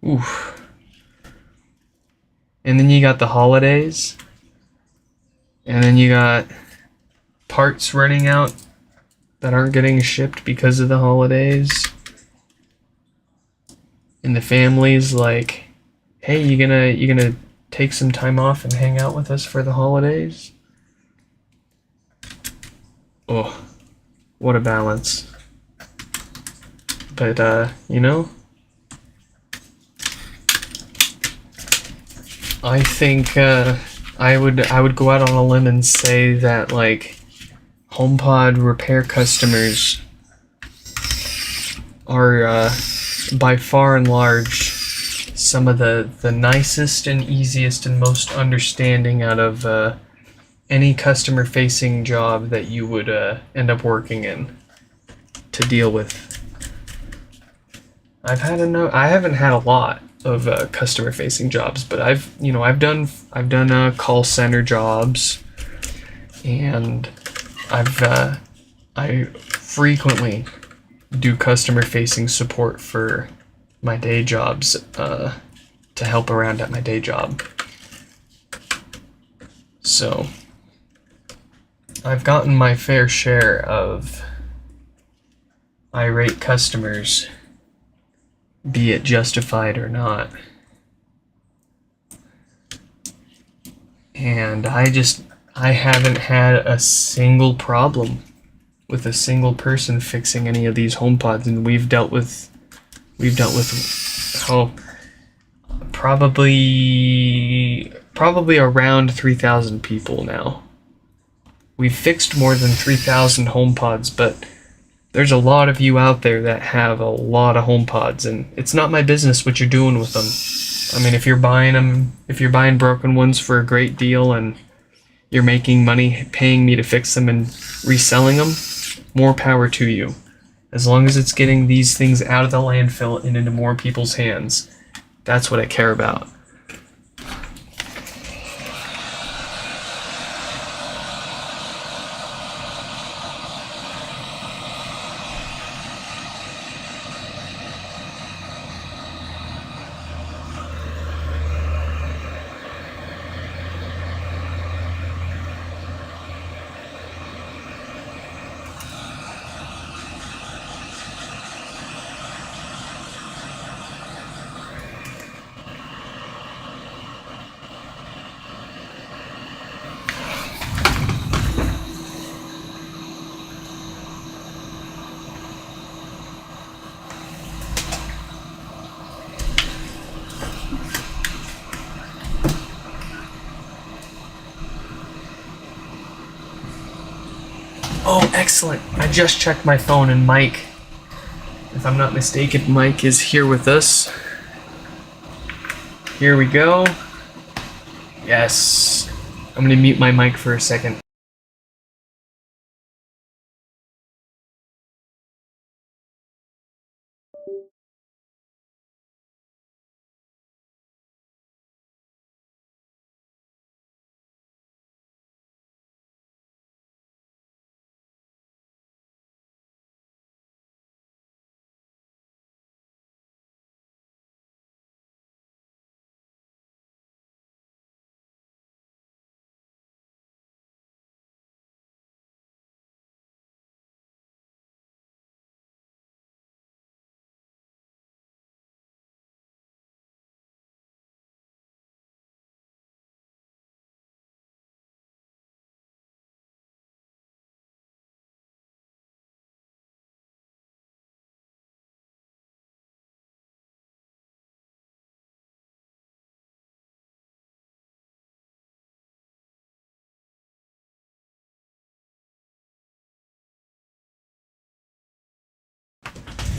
Oof. And then you got the holidays. And then you got parts running out that aren't getting shipped because of the holidays. And the family's like, hey, you gonna take some time off and hang out with us for the holidays? Oh, what a balance. But I think I would go out on a limb and say that like HomePod repair customers are by far and large some of the nicest and easiest and most understanding out of any customer facing job that you would end up working in to deal with. I haven't had a lot of customer facing jobs, but I've done call center jobs, and I frequently do customer facing support for my day jobs to help around at my day job. So I've gotten my fair share of irate customers, be it justified or not. And I haven't had a single problem with a single person fixing any of these HomePods, and we've dealt with probably around 3,000 people now. We've fixed more than 3,000 HomePods, but there's a lot of you out there that have a lot of HomePods, and it's not my business what you're doing with them. I mean, if you're buying them, if you're buying broken ones for a great deal and you're making money paying me to fix them and reselling them, more power to you. As long as it's getting these things out of the landfill and into more people's hands, that's what I care about. Oh, excellent. I just checked my phone and Mike, if I'm not mistaken, Mike is here with us. Here we go. Yes. I'm gonna mute my mic for a second.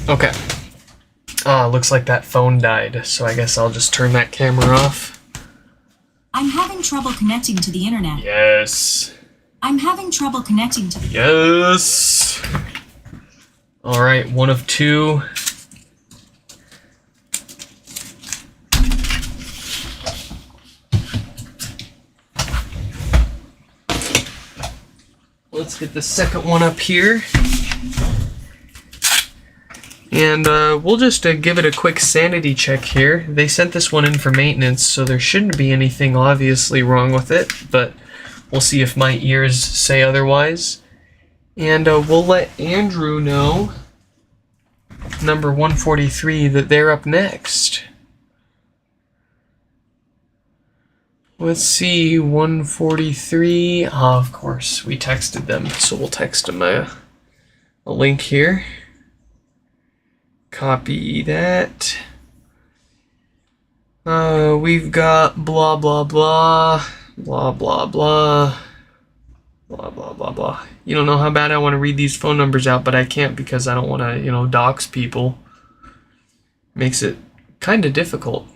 Okay. Looks like that phone died, so I guess I'll just turn that camera off. I'm having trouble connecting to the internet. Yes. I'm having trouble connecting to the Yes. Alright, one of two. Let's get the second one up here. And we'll just give it a quick sanity check here. They sent this one in for maintenance, so there shouldn't be anything obviously wrong with it, but we'll see if my ears say otherwise. And we'll let Andrew know, number 143, that they're up next. Let's see, 143. Oh, of course, we texted them, so we'll text them a link here. Copy that. We've got blah blah blah, blah blah blah, blah blah blah blah. You don't know how bad I want to read these phone numbers out, but I can't because I don't want to, dox people. Makes it kind of difficult.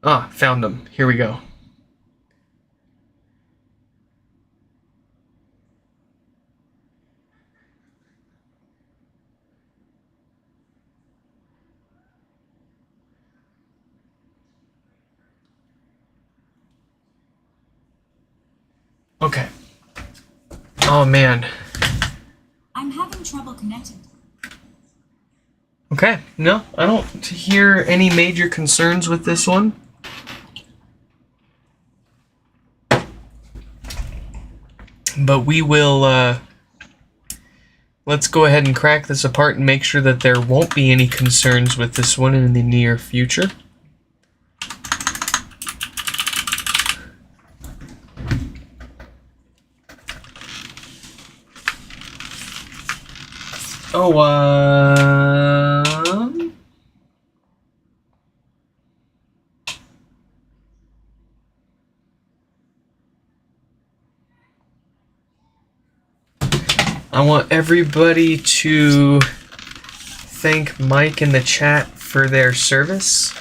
Ah, found them. Here we go. Okay. Oh, man. I'm having trouble connecting. Okay, no, I don't hear any major concerns with this one. But we will, let's go ahead and crack this apart and make sure that there won't be any concerns with this one in the near future. Oh, I want everybody to thank Mike in the chat for their service.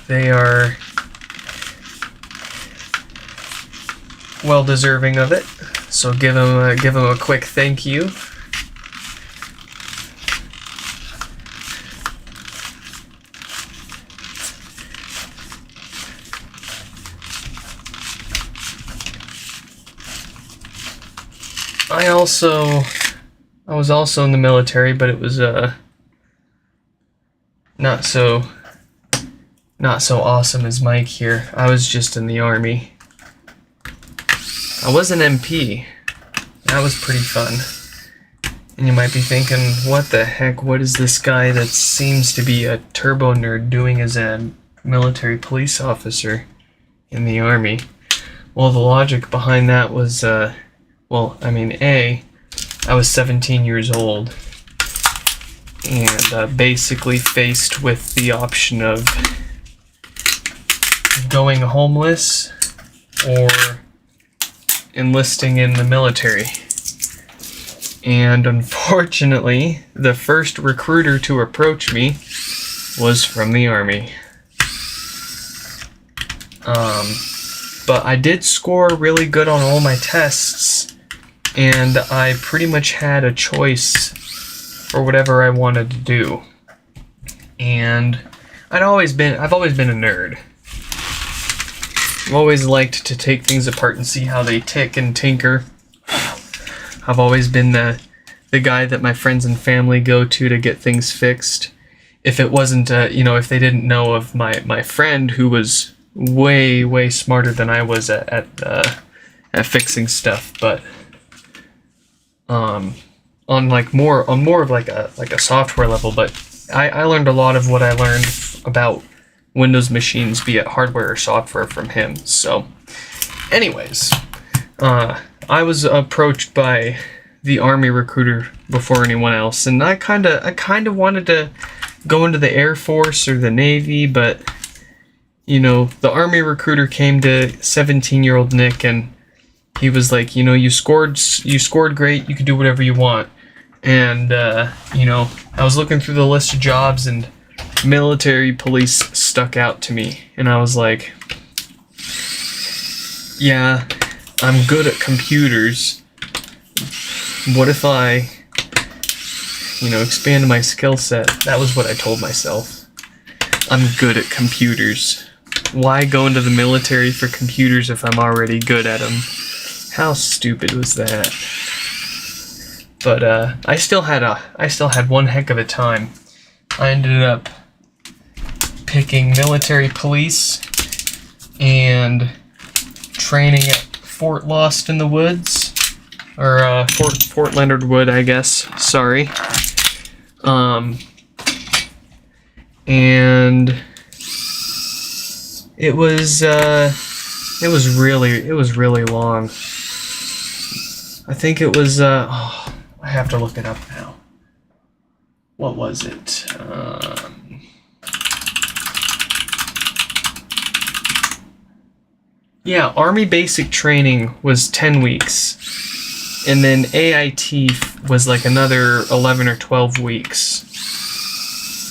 They are well deserving of it. So give them a quick thank you. I was also in the military, but it was not so awesome as Mike here. I was just in the Army. I was an MP. That was pretty fun. And you might be thinking, what the heck, what is this guy that seems to be a turbo nerd doing as a military police officer in the Army? Well, the logic behind that was, I was 17 years old and basically faced with the option of going homeless or enlisting in the military. And unfortunately, the first recruiter to approach me was from the Army. But I did score really good on all my tests, and I pretty much had a choice for whatever I wanted to do. And I've always been a nerd. I've always liked to take things apart and see how they tick and tinker. I've always been the guy that my friends and family go to get things fixed. If it wasn't, if they didn't know of my friend who was way smarter than I was at fixing stuff, but on more of like a software level. But I learned a lot of what I learned about Windows machines, be it hardware or software, from him. So, anyways, I was approached by the Army recruiter before anyone else, and I kind of wanted to go into the Air Force or the Navy, but the Army recruiter came to 17-year-old Nick, and he was like, you scored great, you could do whatever you want. And I was looking through the list of jobs, and military police stuck out to me, and I was like, yeah, I'm good at computers. What if I, expand my skill set? That was what I told myself. I'm good at computers. Why go into the military for computers if I'm already good at them? How stupid was that? But I still had one heck of a time. I ended up picking military police and training at Fort Lost in the Woods, or Fort Leonard Wood, I guess. Sorry. And it was really long. I think it was I have to look it up now. What was it? Yeah, Army basic training was 10 weeks. And then AIT was like another 11 or 12 weeks.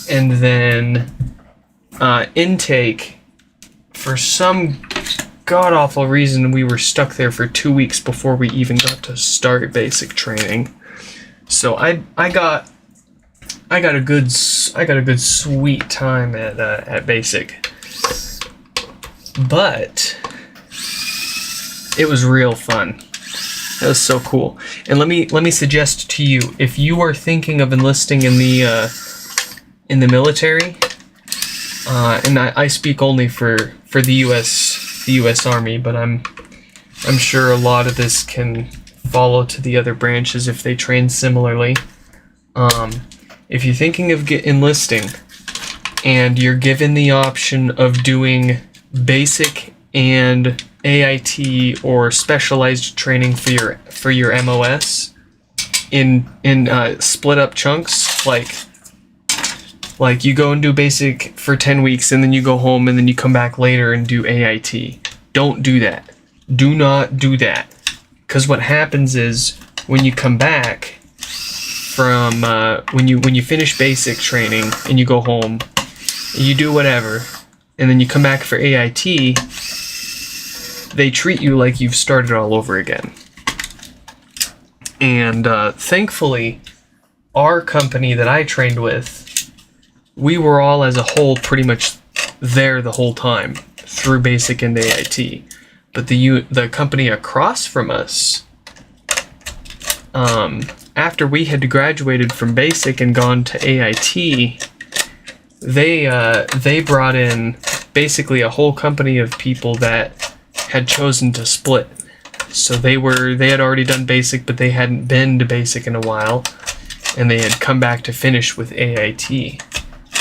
And then intake, for some god-awful reason, we were stuck there for 2 weeks before we even got to start basic training. So I got a good sweet time at basic. But it was real fun. That was so cool. And let me suggest to you, if you are thinking of enlisting in the military, and I speak only for the U.S. Army, but I'm sure a lot of this can follow to the other branches if they train similarly. If you're thinking of enlisting, and you're given the option of doing basic and AIT or specialized training for your MOS in split up chunks, like you go and do basic for 10 weeks and then you go home and then you come back later and do AIT. Don't do that. Do not do that. Because what happens is when you come back from when you finish basic training and you go home, you do whatever, and then you come back for AIT, they treat you like you've started all over again. And thankfully, our company that I trained with, we were all as a whole pretty much there the whole time through basic and AIT. But the company across from us, after we had graduated from basic and gone to AIT, they brought in basically a whole company of people that had chosen to split. So they had already done basic, but they hadn't been to basic in a while, and they had come back to finish with AIT,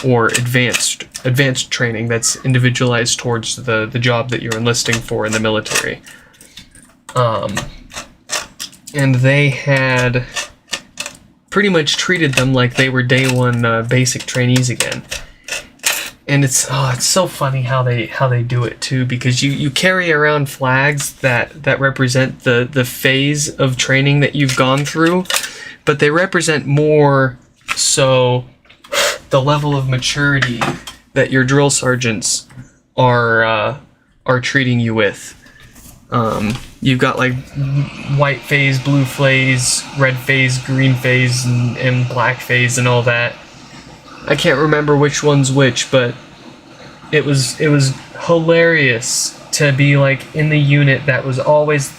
or advanced training that's individualized towards the job that you're enlisting for in the military. And they had pretty much treated them like they were day one basic trainees again. And it's so funny how they do it too, because you carry around flags that represent the phase of training that you've gone through, but they represent more so the level of maturity that your drill sergeants are treating you with. You've got like white phase, blue phase, red phase, green phase, and black phase, and all that. I can't remember which one's which, but it was hilarious to be like in the unit that was always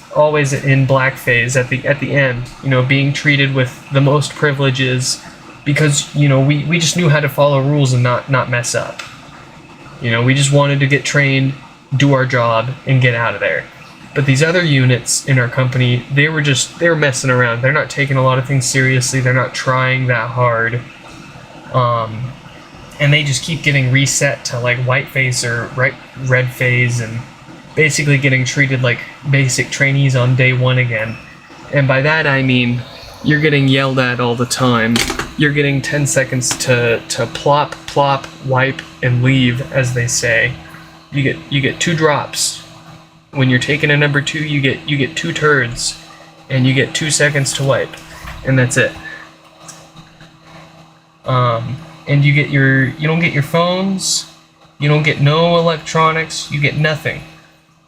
in black phase at the end, being treated with the most privileges, because we just knew how to follow rules and not mess up. We just wanted to get trained, do our job, and get out of there. But these other units in our company, they were messing around. They're not taking a lot of things seriously. They're not trying that hard. And they just keep getting reset to like white phase or red phase, and basically getting treated like basic trainees on day one again. And by that I mean you're getting yelled at all the time. You're getting 10 seconds to plop, wipe, and leave, as they say. You get 2 drops. When you're taking a number 2, you get 2 turds, and you get 2 seconds to wipe, and that's it. And you don't get your phones, you don't get no electronics, you get nothing.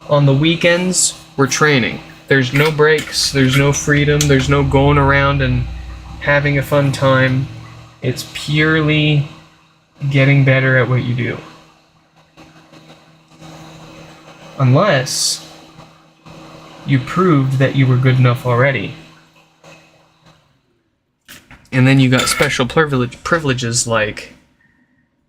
On the weekends, we're training. There's no breaks, there's no freedom, there's no going around and having a fun time. It's purely getting better at what you do. Unless you proved that you were good enough already. And then you got special privileges like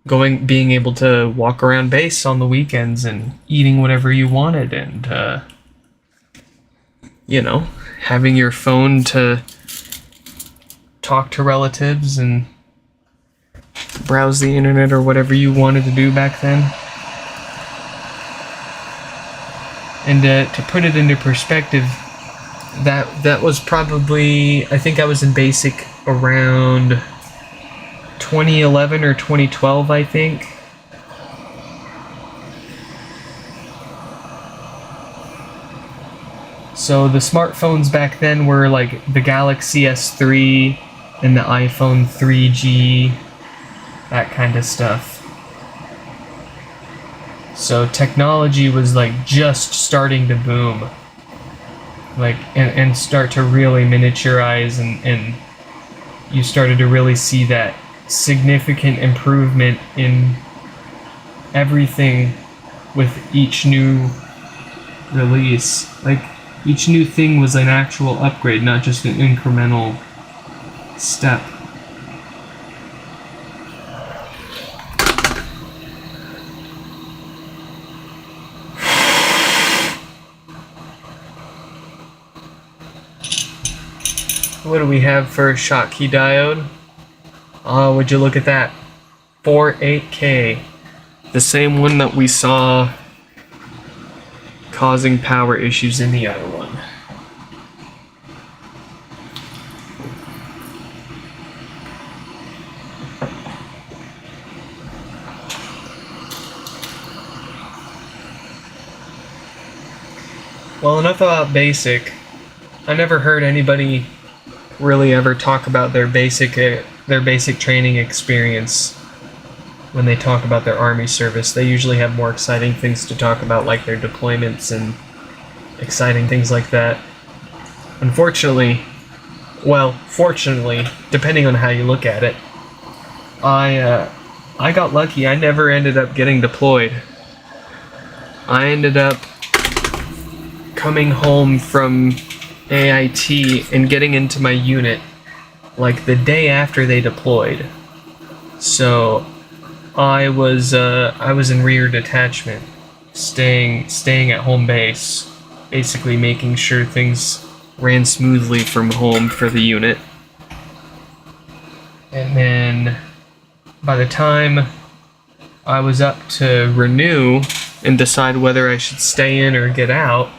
being able to walk around base on the weekends and eating whatever you wanted, and having your phone to talk to relatives and browse the internet or whatever you wanted to do back then. And to put it into perspective, that was probably, I think I was in basic around 2011 or 2012, I think. So the smartphones back then were like the Galaxy S3 and the iPhone 3G, that kind of stuff. So technology was like just starting to boom, like and start to really miniaturize, and you started to really see that significant improvement in everything with each new release. Like each new thing was an actual upgrade, not just an incremental step. What do we have for a Schottky diode? Oh, would you look at that? 48K. The same one that we saw causing power issues in the other one. Well, enough about basic. I never heard anybody really ever talk about their basic training experience when they talk about their Army service. They usually have more exciting things to talk about, like their deployments and exciting things like that. Unfortunately, well, fortunately, depending on how you look at it, I got lucky. I never ended up getting deployed. I ended up coming home from AIT and getting into my unit like the day after they deployed. So I was in rear detachment, staying at home base, basically making sure things ran smoothly from home for the unit. And then by the time I was up to renew and decide whether I should stay in or get out,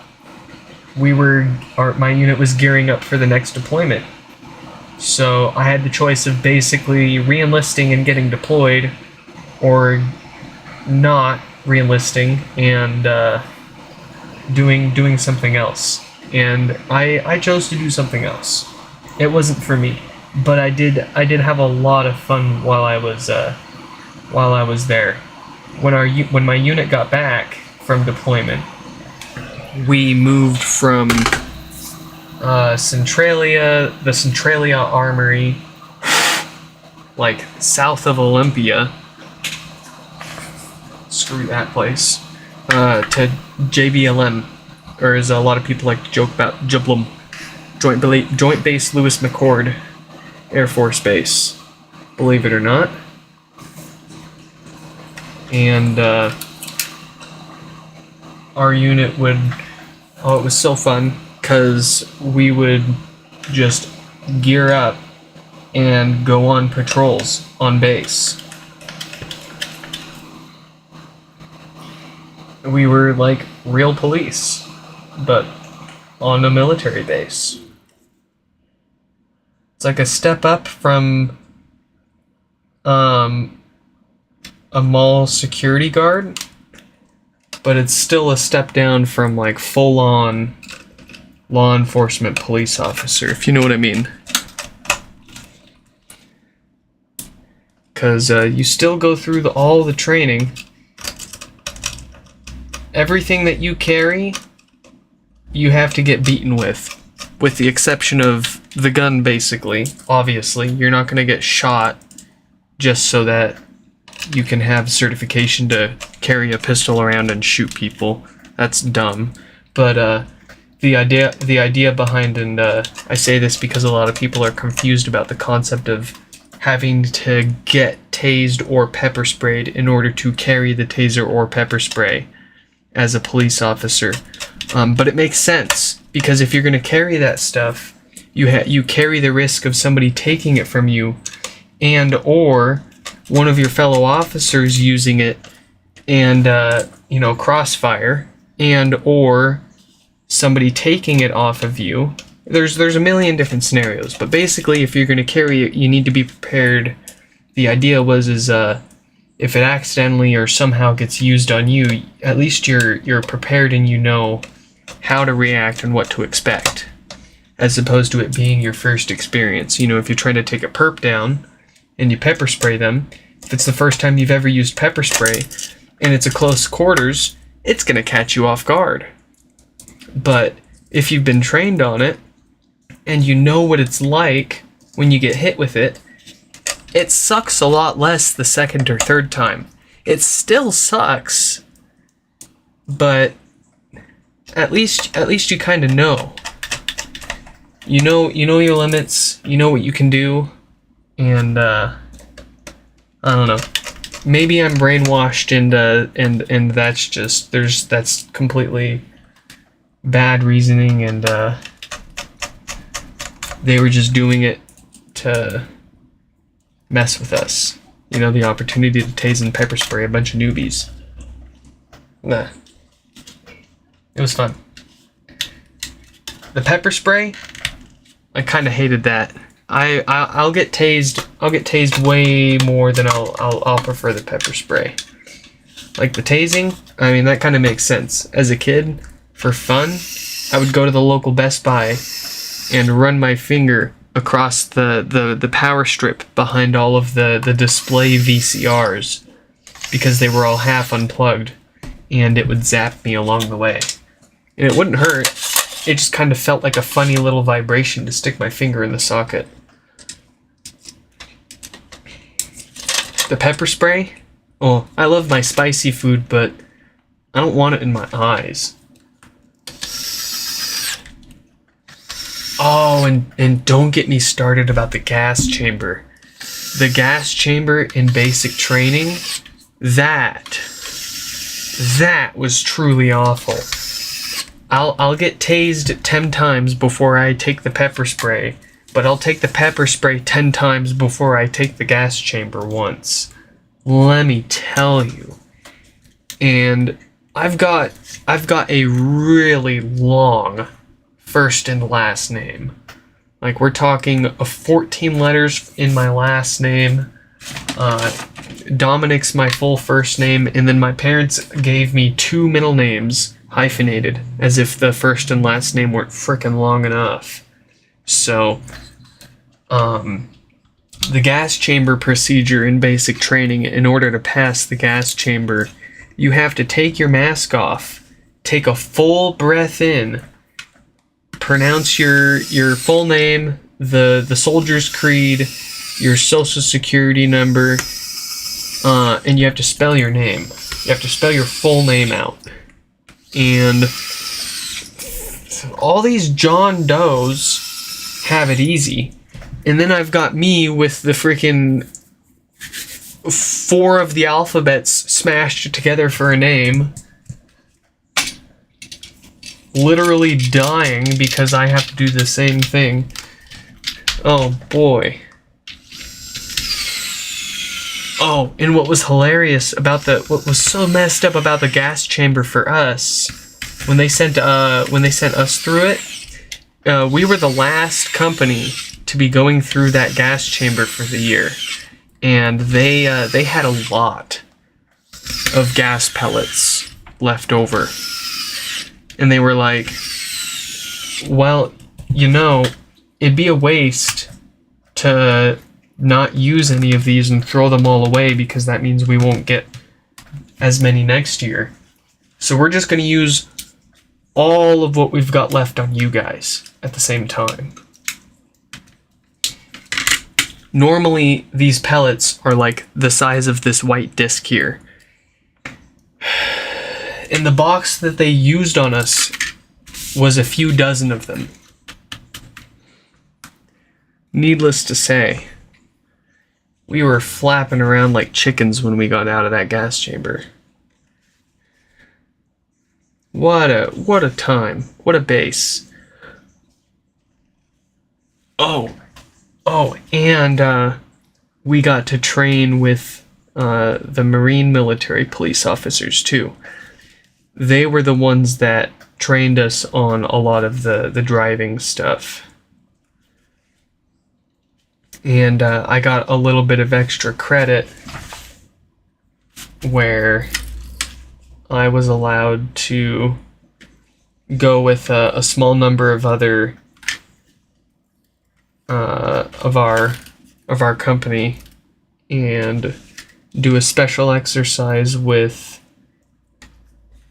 my unit was gearing up for the next deployment. So I had the choice of basically re-enlisting and getting deployed, or not re-enlisting and doing something else. And I chose to do something else. It wasn't for me, but I did have a lot of fun while I was there. When my unit got back from deployment, we moved from the Centralia Armory, like south of Olympia. Screw that place. To JBLM, or as a lot of people like to joke about, JBLM, Joint Base Lewis McChord Air Force Base, believe it or not. And our unit it was so fun, because we would just gear up and go on patrols on base. We were like real police, but on a military base. It's like a step up from a mall security guard, but it's still a step down from like full-on law enforcement police officer, if you know what I mean. Because you still go through all the training. Everything that you carry, you have to get beaten with the exception of the gun, basically. Obviously, you're not going to get shot just so that you can have certification to carry a pistol around and shoot people. That's dumb. But the idea behind, and I say this because a lot of people are confused about the concept of having to get tased or pepper sprayed in order to carry the taser or pepper spray as a police officer. But it makes sense, because if you're going to carry that stuff, you carry the risk of somebody taking it from you, and or one of your fellow officers using it and crossfire, and or somebody taking it off of you. There's a million different scenarios, but basically if you're going to carry it, you need to be prepared. The idea is if it accidentally or somehow gets used on you, at least you're prepared and you know how to react and what to expect, as opposed to it being your first experience. You know, if you're trying to take a perp down and you pepper spray them, if it's the first time you've ever used pepper spray and it's a close quarters, it's going to catch you off guard. But if you've been trained on it and you know what it's like when you get hit with it, it sucks a lot less the second or third time. It still sucks, but at least you kind of know. You know your limits. You know what you can do, and I don't know. Maybe I'm brainwashed, and that's completely bad reasoning, and they were just doing it to mess with us. You know, the opportunity to tase and pepper spray a bunch of newbies. Nah. It was fun. The pepper spray, I kind of hated that. I'll get tased. I'll get tased way more than I'll prefer the pepper spray. Like the tasing, I mean, that kind of makes sense. As a kid, for fun, I would go to the local Best Buy and run my finger across the power strip behind all of the display VCRs because they were all half unplugged, and it would zap me along the way. And it wouldn't hurt, it just kind of felt like a funny little vibration to stick my finger in the socket. The pepper spray? Oh, I love my spicy food, but I don't want it in my eyes. Oh, and don't get me started about the gas chamber. The gas chamber in basic training, that was truly awful. I'll get tased 10 times before I take the pepper spray, but I'll take the pepper spray 10 times before I take the gas chamber once. Let me tell you. And I've got a really long first and last name. Like, we're talking 14 letters in my last name. Dominic's my full first name, and then my parents gave me 2 middle names, hyphenated, as if the first and last name weren't frickin' long enough. So, the gas chamber procedure in basic training, in order to pass the gas chamber, you have to take your mask off, take a full breath in, pronounce your full name, the soldier's creed, your social security number, and you have to spell your name. You have to spell your full name out. And all these John Does have it easy. And then I've got me with the freaking 4 of the alphabets smashed together for a name. Literally dying because I have to do the same thing. Oh boy. Oh, and what was hilarious about what was so messed up about the gas chamber for us, when they sent us through it, we were the last company to be going through that gas chamber for the year, and they had a lot of gas pellets left over, and they were like, well, you know, it'd be a waste to not use any of these and throw them all away, because that means we won't get as many next year. So we're just going to use all of what we've got left on you guys at the same time. Normally, these pellets are like the size of this white disc here. And the box that they used on us was a few dozen of them. Needless to say, we were flapping around like chickens when we got out of that gas chamber. What a time. What a base. And we got to train with the Marine military police officers too. They were the ones that trained us on a lot of the driving stuff. And I got a little bit of extra credit where I was allowed to go with a small number of other of our company and do a special exercise with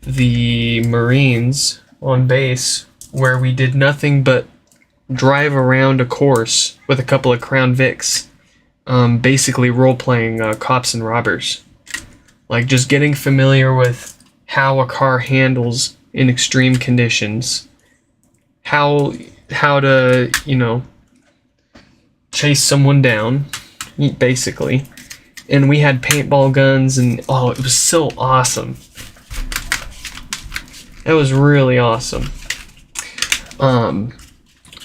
the Marines on base, where we did nothing but drive around a course with a couple of Crown Vics, basically role-playing cops and robbers. Like, just getting familiar with how a car handles in extreme conditions, how to, you know, chase someone down, basically. And we had paintball guns, and it was so awesome. That was really awesome.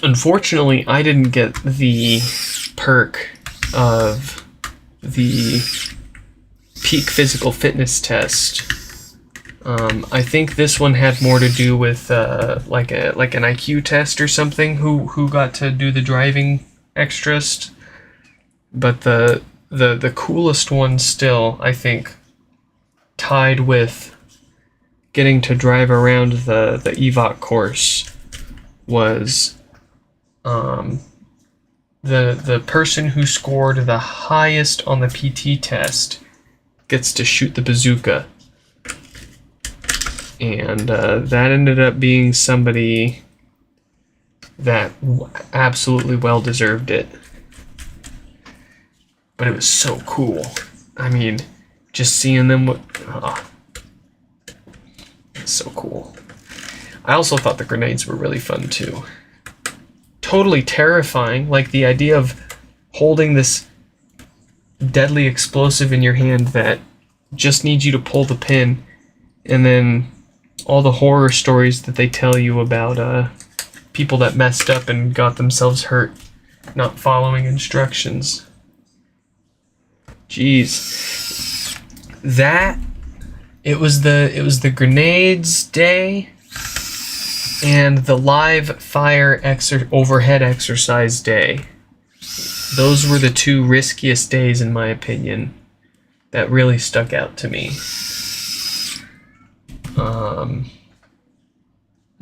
Unfortunately, I didn't get the perk of the peak physical fitness test. I think this one had more to do with like an IQ test or something. Who got to do the driving extras? But the coolest one still, I think, tied with getting to drive around the EVOC course, was the person who scored the highest on the PT test gets to shoot the bazooka. And that ended up being somebody that absolutely well deserved it. But it was so cool. I mean, just seeing them, it's so cool. I also thought the grenades were really fun too. Totally terrifying, like the idea of holding this deadly explosive in your hand that just needs you to pull the pin, and then all the horror stories that they tell you about people that messed up and got themselves hurt not following instructions. Jeez. It was the grenades day and the live fire overhead exercise day. Those were the two riskiest days, in my opinion, that really stuck out to me.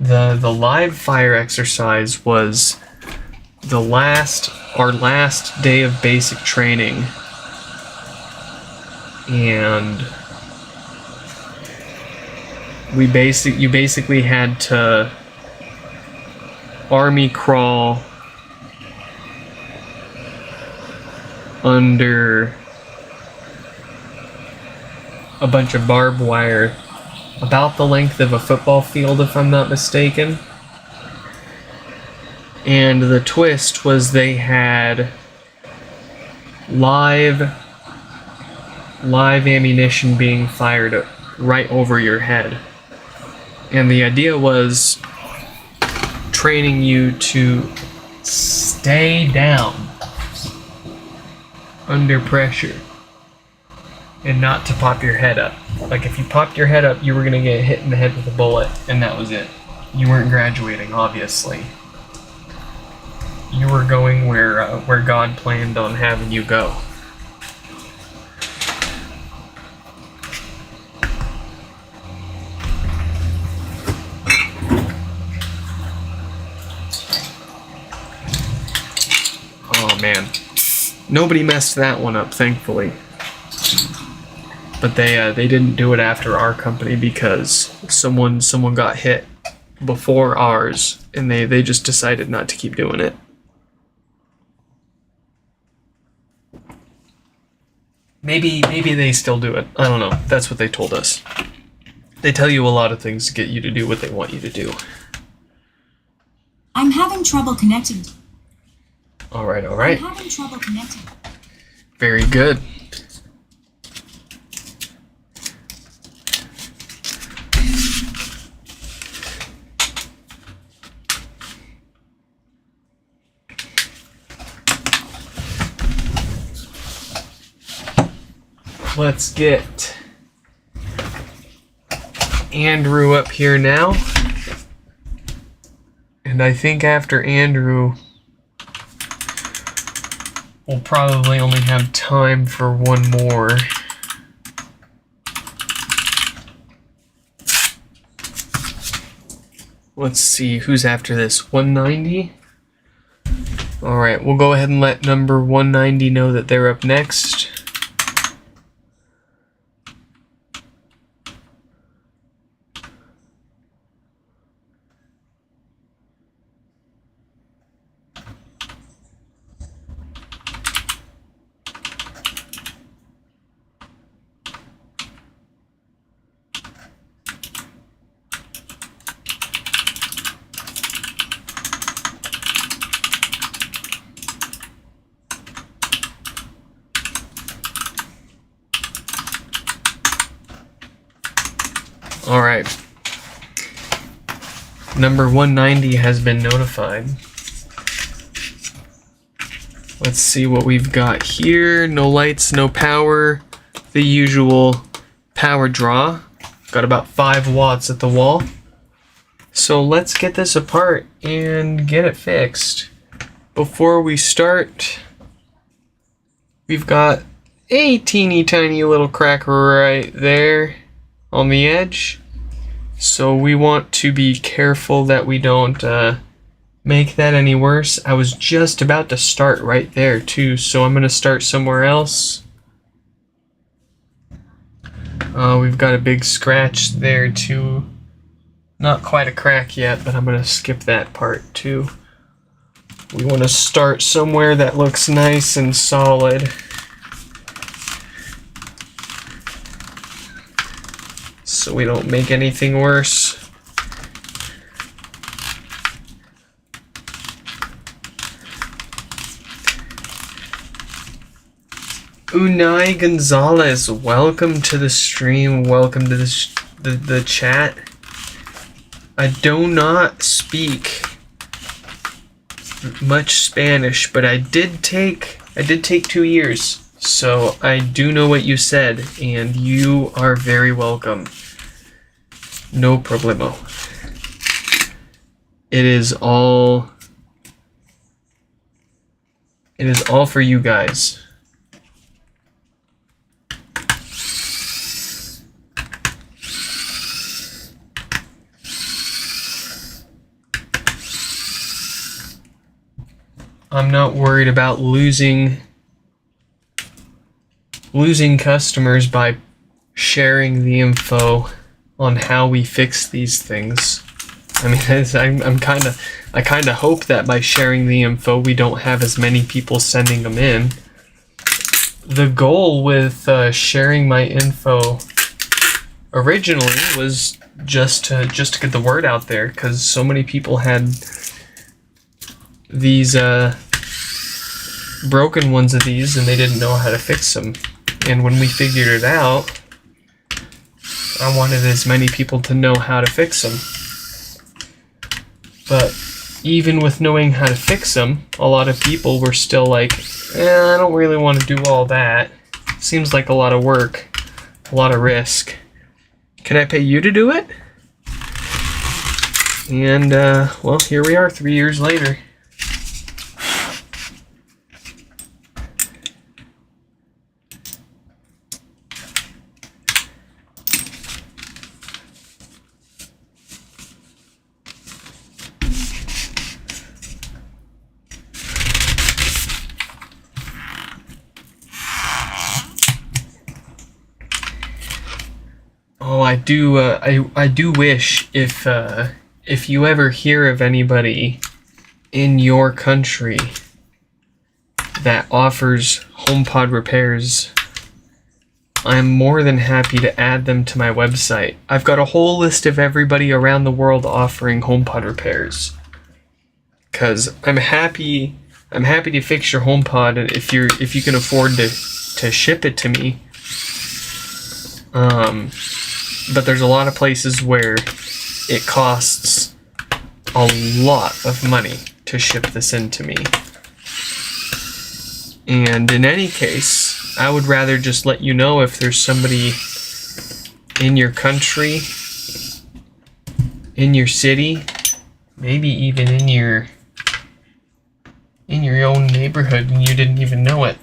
The live fire exercise was our last day of basic training, and you basically had to army crawl under a bunch of barbed wire about the length of a football field, if I'm not mistaken. And the twist was they had live ammunition being fired right over your head. And the idea was training you to stay down under pressure and not to pop your head up. Like, if you popped your head up, you were gonna get hit in the head with a bullet, and that was it. You weren't graduating, obviously. You were going where God planned on having you go. Oh man, nobody messed that one up, thankfully. But they didn't do it after our company because someone got hit before ours, and they just decided not to keep doing it. Maybe they still do it. I don't know. That's what they told us. They tell you a lot of things to get you to do what they want you to do. I'm having trouble connecting. All right. I'm having trouble connecting. Very good. Let's get Andrew up here now. And I think after Andrew, we'll probably only have time for one more. Let's see, who's after this? 190? Alright, we'll go ahead and let number 190 know that they're up next. Alright. Number 190 has been notified. Let's see what we've got here. No lights, no power. The usual power draw. Got about 5 watts at the wall. So let's get this apart and get it fixed. Before we start, we've got a teeny tiny little crack right there on the edge. So we want to be careful that we don't make that any worse. I was just about to start right there too, so I'm gonna start somewhere else. We've got a big scratch there too. Not quite a crack yet, but I'm gonna skip that part too. We want to start somewhere that looks nice and solid. So we don't make anything worse. Unai Gonzalez, welcome to the stream. Welcome to the chat. I do not speak much Spanish, but I did take 2 years, so I do know what you said, and you are very welcome. No problemo. It is all for you guys. I'm not worried about losing customers by sharing the info on how we fix these things. I mean, I kind of hope that by sharing the info, we don't have as many people sending them in. The goal with sharing my info originally was just to get the word out there, because so many people had these broken ones of these and they didn't know how to fix them. And when we figured it out, I wanted as many people to know how to fix them. But even with knowing how to fix them, a lot of people were still like, I don't really want to do all that. Seems like a lot of work, a lot of risk. Can I pay you to do it? And, well, here we are 3 years later. Oh, I do wish if you ever hear of anybody in your country that offers HomePod repairs, I'm more than happy to add them to my website. I've got a whole list of everybody around the world offering HomePod repairs. 'Cause I'm happy to fix your HomePod if you can afford to ship it to me. But there's a lot of places where it costs a lot of money to ship this in to me. And in any case, I would rather just let you know if there's somebody in your country, in your city, maybe even in your own neighborhood and you didn't even know it.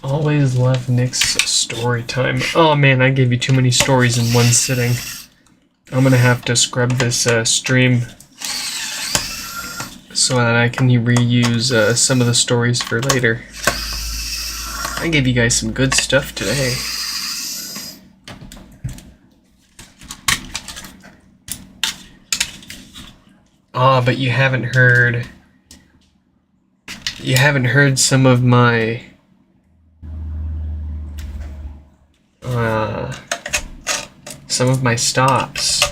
Always love Nick's story time. Oh man, I gave you too many stories in one sitting. I'm gonna have to scrub this stream so that I can reuse some of the stories for later. I gave you guys some good stuff today. But you haven't heard some of my stops.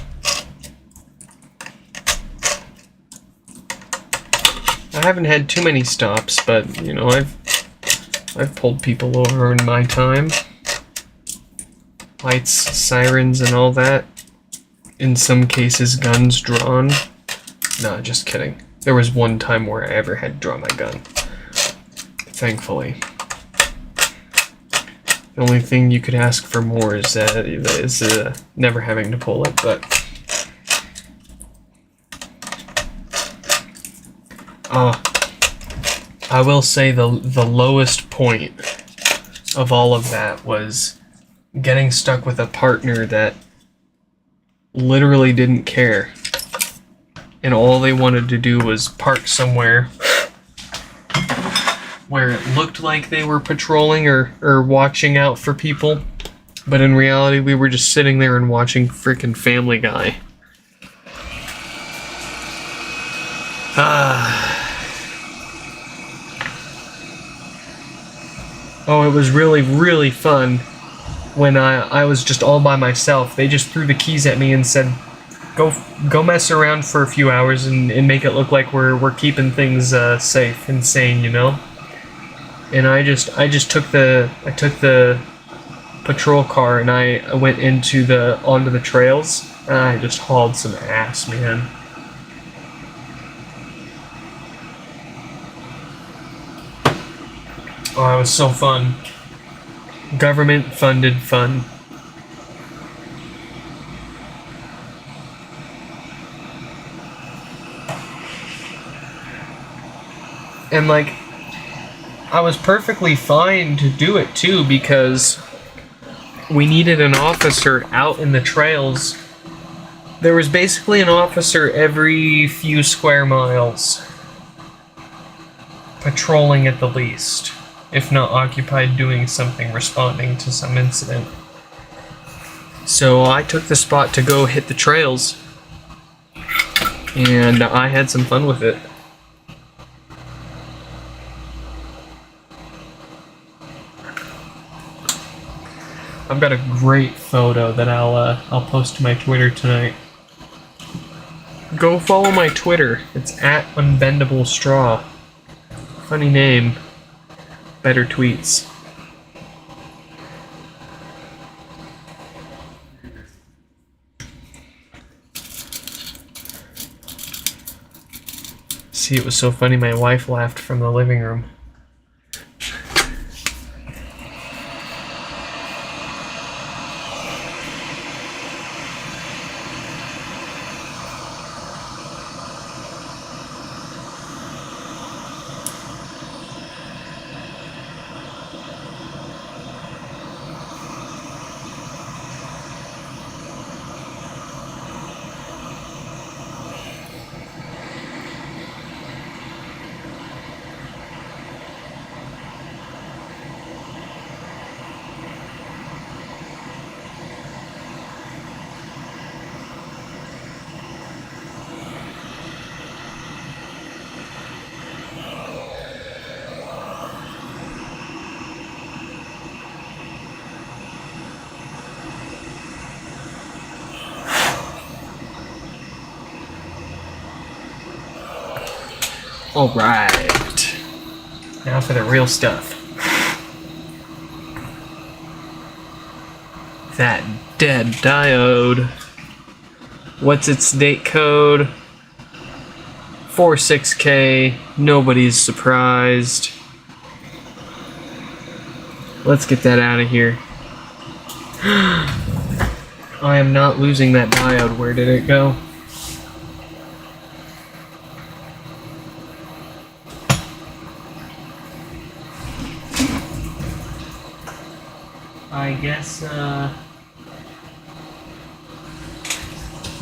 I haven't had too many stops, but you know, I've pulled people over in my time. Lights, sirens, and all that. In some cases, guns drawn. No, just kidding. There was one time where I ever had to draw my gun. Thankfully. The only thing you could ask for more is never having to pull it, but... I will say the lowest point of all of that was getting stuck with a partner that literally didn't care. And all they wanted to do was park somewhere where it looked like they were patrolling or watching out for people. But in reality, we were just sitting there and watching freaking Family Guy. Oh, it was really, really fun when I was just all by myself. They just threw the keys at me and said, Go mess around for a few hours and make it look like we're keeping things safe and sane, you know. And I took the patrol car and I went onto the trails and I just hauled some ass, man. Oh, it was so fun. Government funded fun. And like, I was perfectly fine to do it too because we needed an officer out in the trails. There was basically an officer every few square miles, patrolling at the least, if not occupied doing something, responding to some incident. So I took the spot to go hit the trails, and I had some fun with it. I've got a great photo that I'll post to my Twitter tonight. Go follow my Twitter. It's @unbendablestraw. Funny name. Better tweets. See, it was so funny, my wife laughed from the living room. Alright. Now for the real stuff. That dead diode. What's its date code? 46K. Nobody's surprised. Let's get that out of here. I am not losing that diode. Where did it go?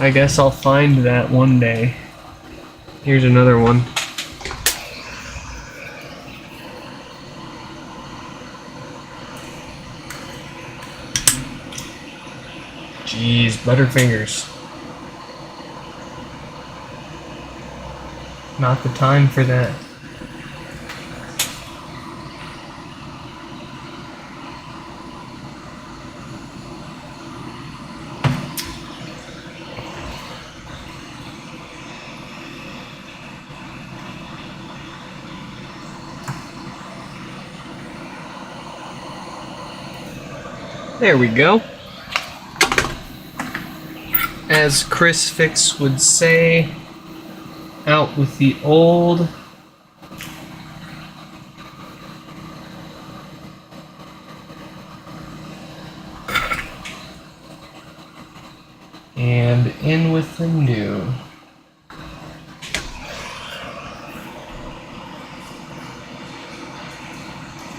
I guess I'll find that one day. Here's another one. Jeez, Butterfingers. Not the time for that. There we go. As Chris Fix would say, out with the old. And in with the new.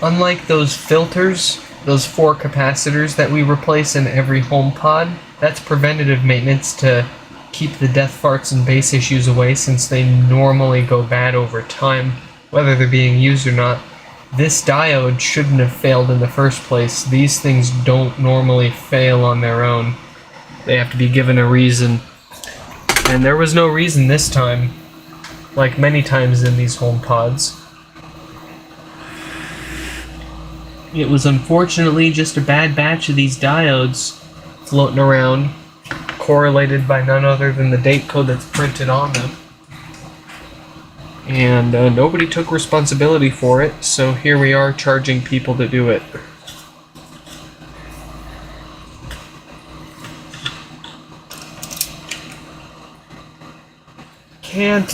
Unlike those filters, those 4 capacitors that we replace in every HomePod, that's preventative maintenance to keep the death farts and bass issues away, since they normally go bad over time, whether they're being used or not. This diode shouldn't have failed in the first place. These things don't normally fail on their own. They have to be given a reason. And there was no reason this time, like many times in these HomePods. It was unfortunately just a bad batch of these diodes floating around, correlated by none other than the date code that's printed on them. And nobody took responsibility for it, so here we are charging people to do it. Can't,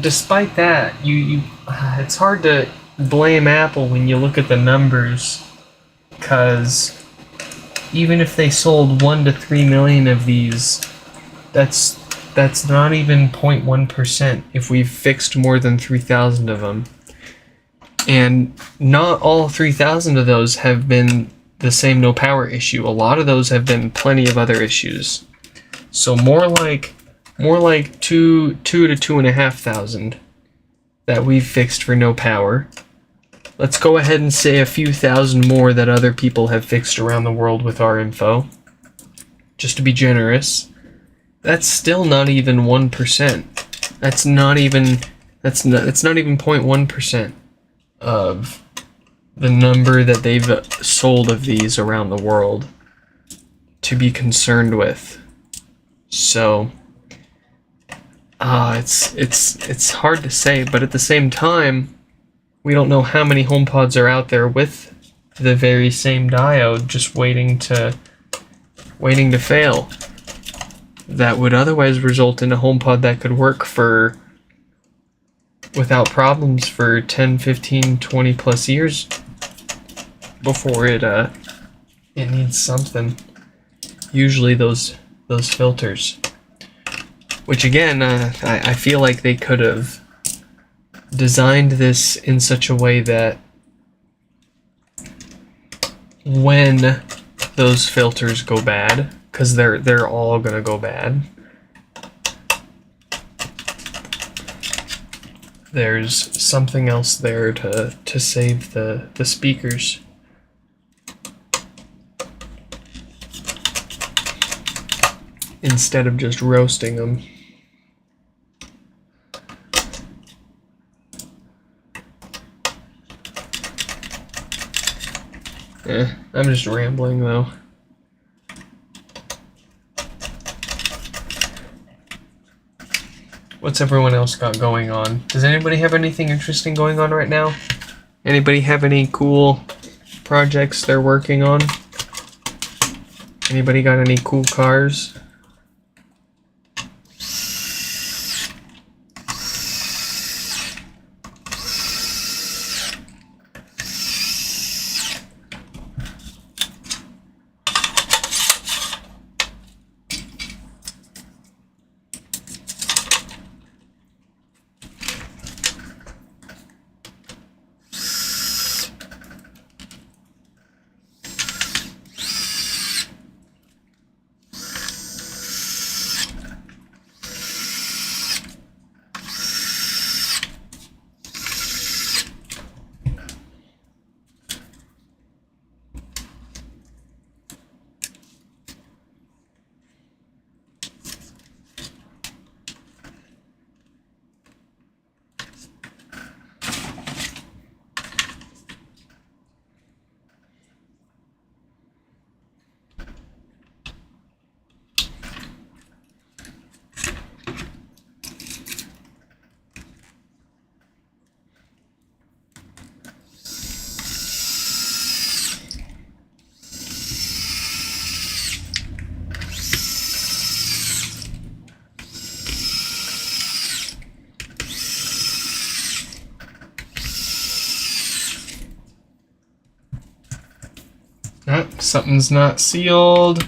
despite that, it's hard to blame Apple when you look at the numbers, because even if they sold 1 to 3 million of these, that's not even 0.1% if we've fixed more than 3,000 of them. And not all 3,000 of those have been the same no power issue. A lot of those have been plenty of other issues. So more like 2 to 2,500 that we've fixed for no power. Let's go ahead and say a few thousand more that other people have fixed around the world with our info, just to be generous. That's still not even 1%. That's not even 0.1% of the number that they've sold of these around the world to be concerned with. So it's hard to say, but at the same time, we don't know how many HomePods are out there with the very same diode just waiting to fail. That would otherwise result in a HomePod that could work without problems for 10, 15, 20 plus years before it needs something. Usually those filters. Which again, I feel like they could have designed this in such a way that when those filters go bad, because they're all gonna go bad, there's something else there to save the speakers. Instead of just roasting them. I'm just rambling though. What's everyone else got going on? Does anybody have anything interesting going on right now? Anybody have any cool projects they're working on? Anybody got any cool cars? Oh, something's not sealed.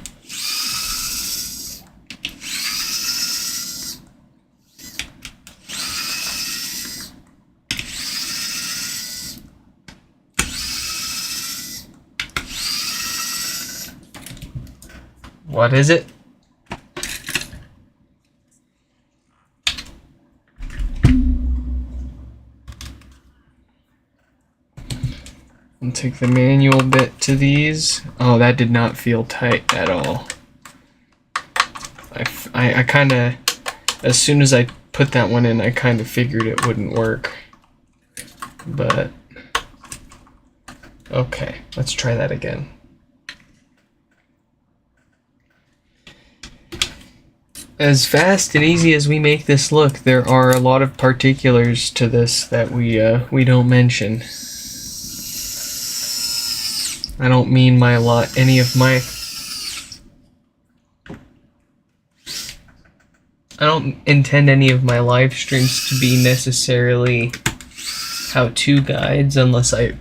What is it? I'll take the manual bit to these. Oh, that did not feel tight at all. I kind of, as soon as I put that one in, I kind of figured it wouldn't work. But, okay, let's try that again. As fast and easy as we make this look, there are a lot of particulars to this that we don't mention. I don't mean I don't intend any of my live streams to be necessarily how-to guides unless I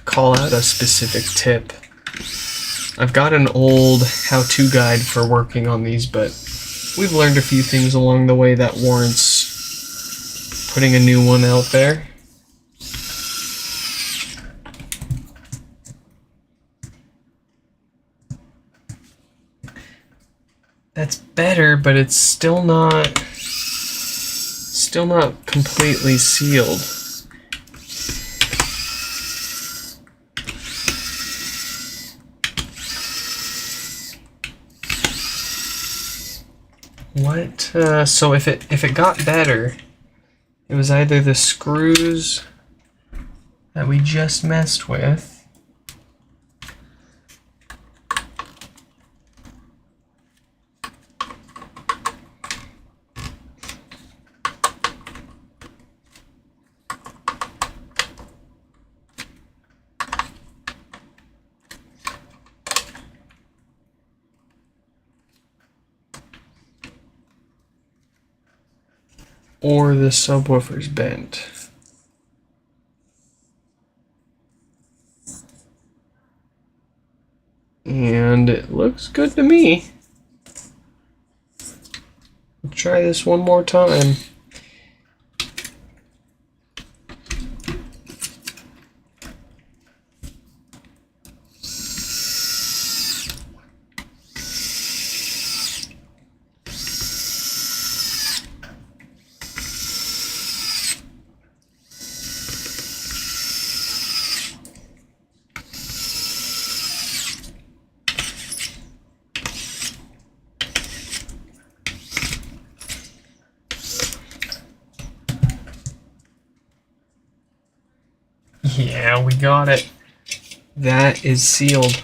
call out a specific tip. I've got an old how-to guide for working on these, but we've learned a few things along the way that warrants putting a new one out there. That's better, but it's still not completely sealed. What? So if it got better, it was either the screws that we just messed with, or the subwoofer's bent. And it looks good to me. Let's try this one more time. Yeah, we got it. That is sealed.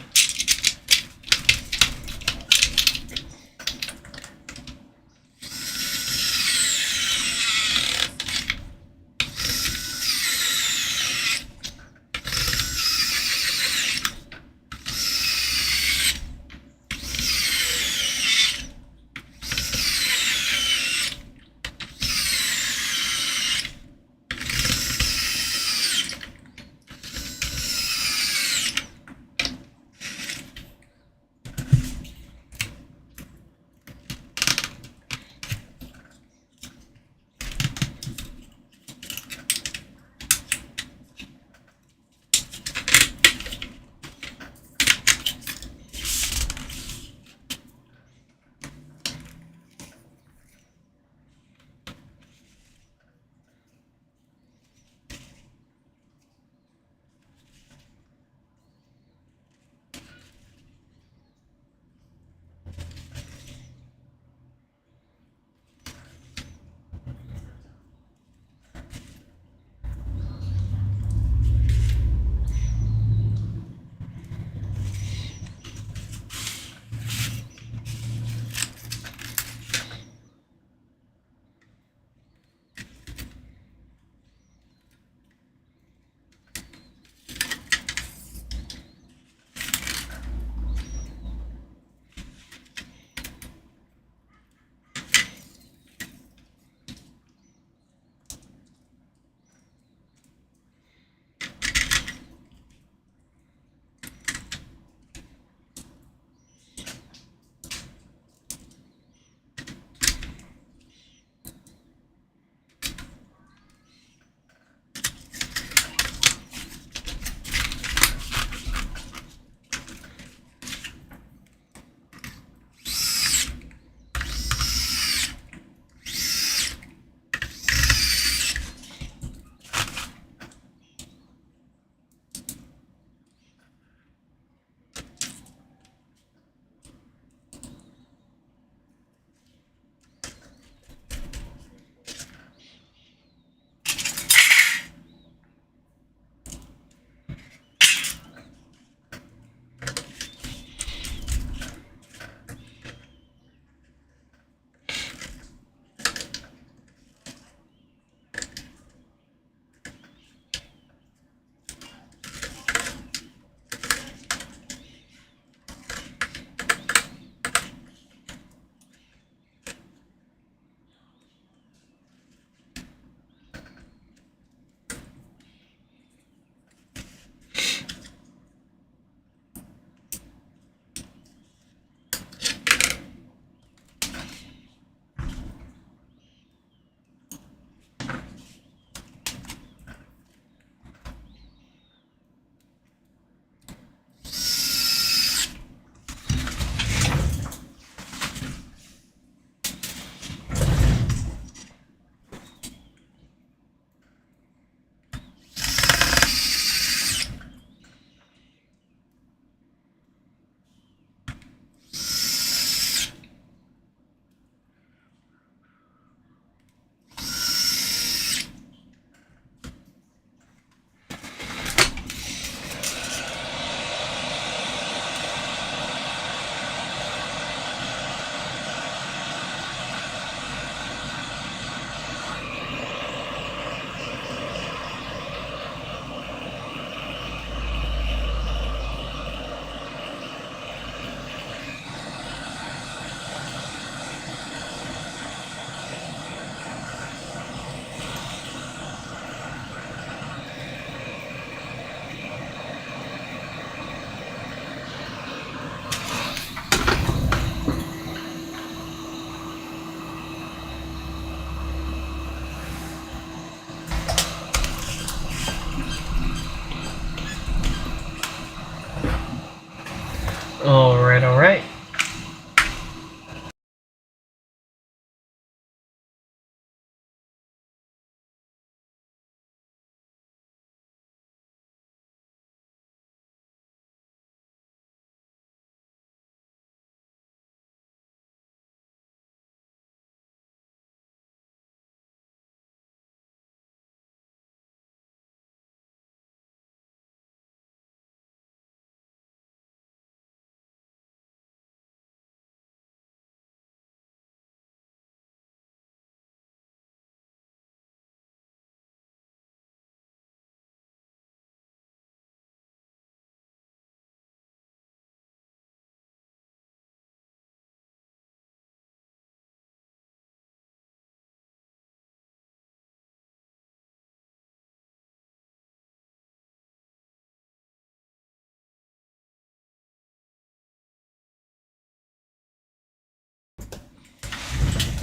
Alright, alright.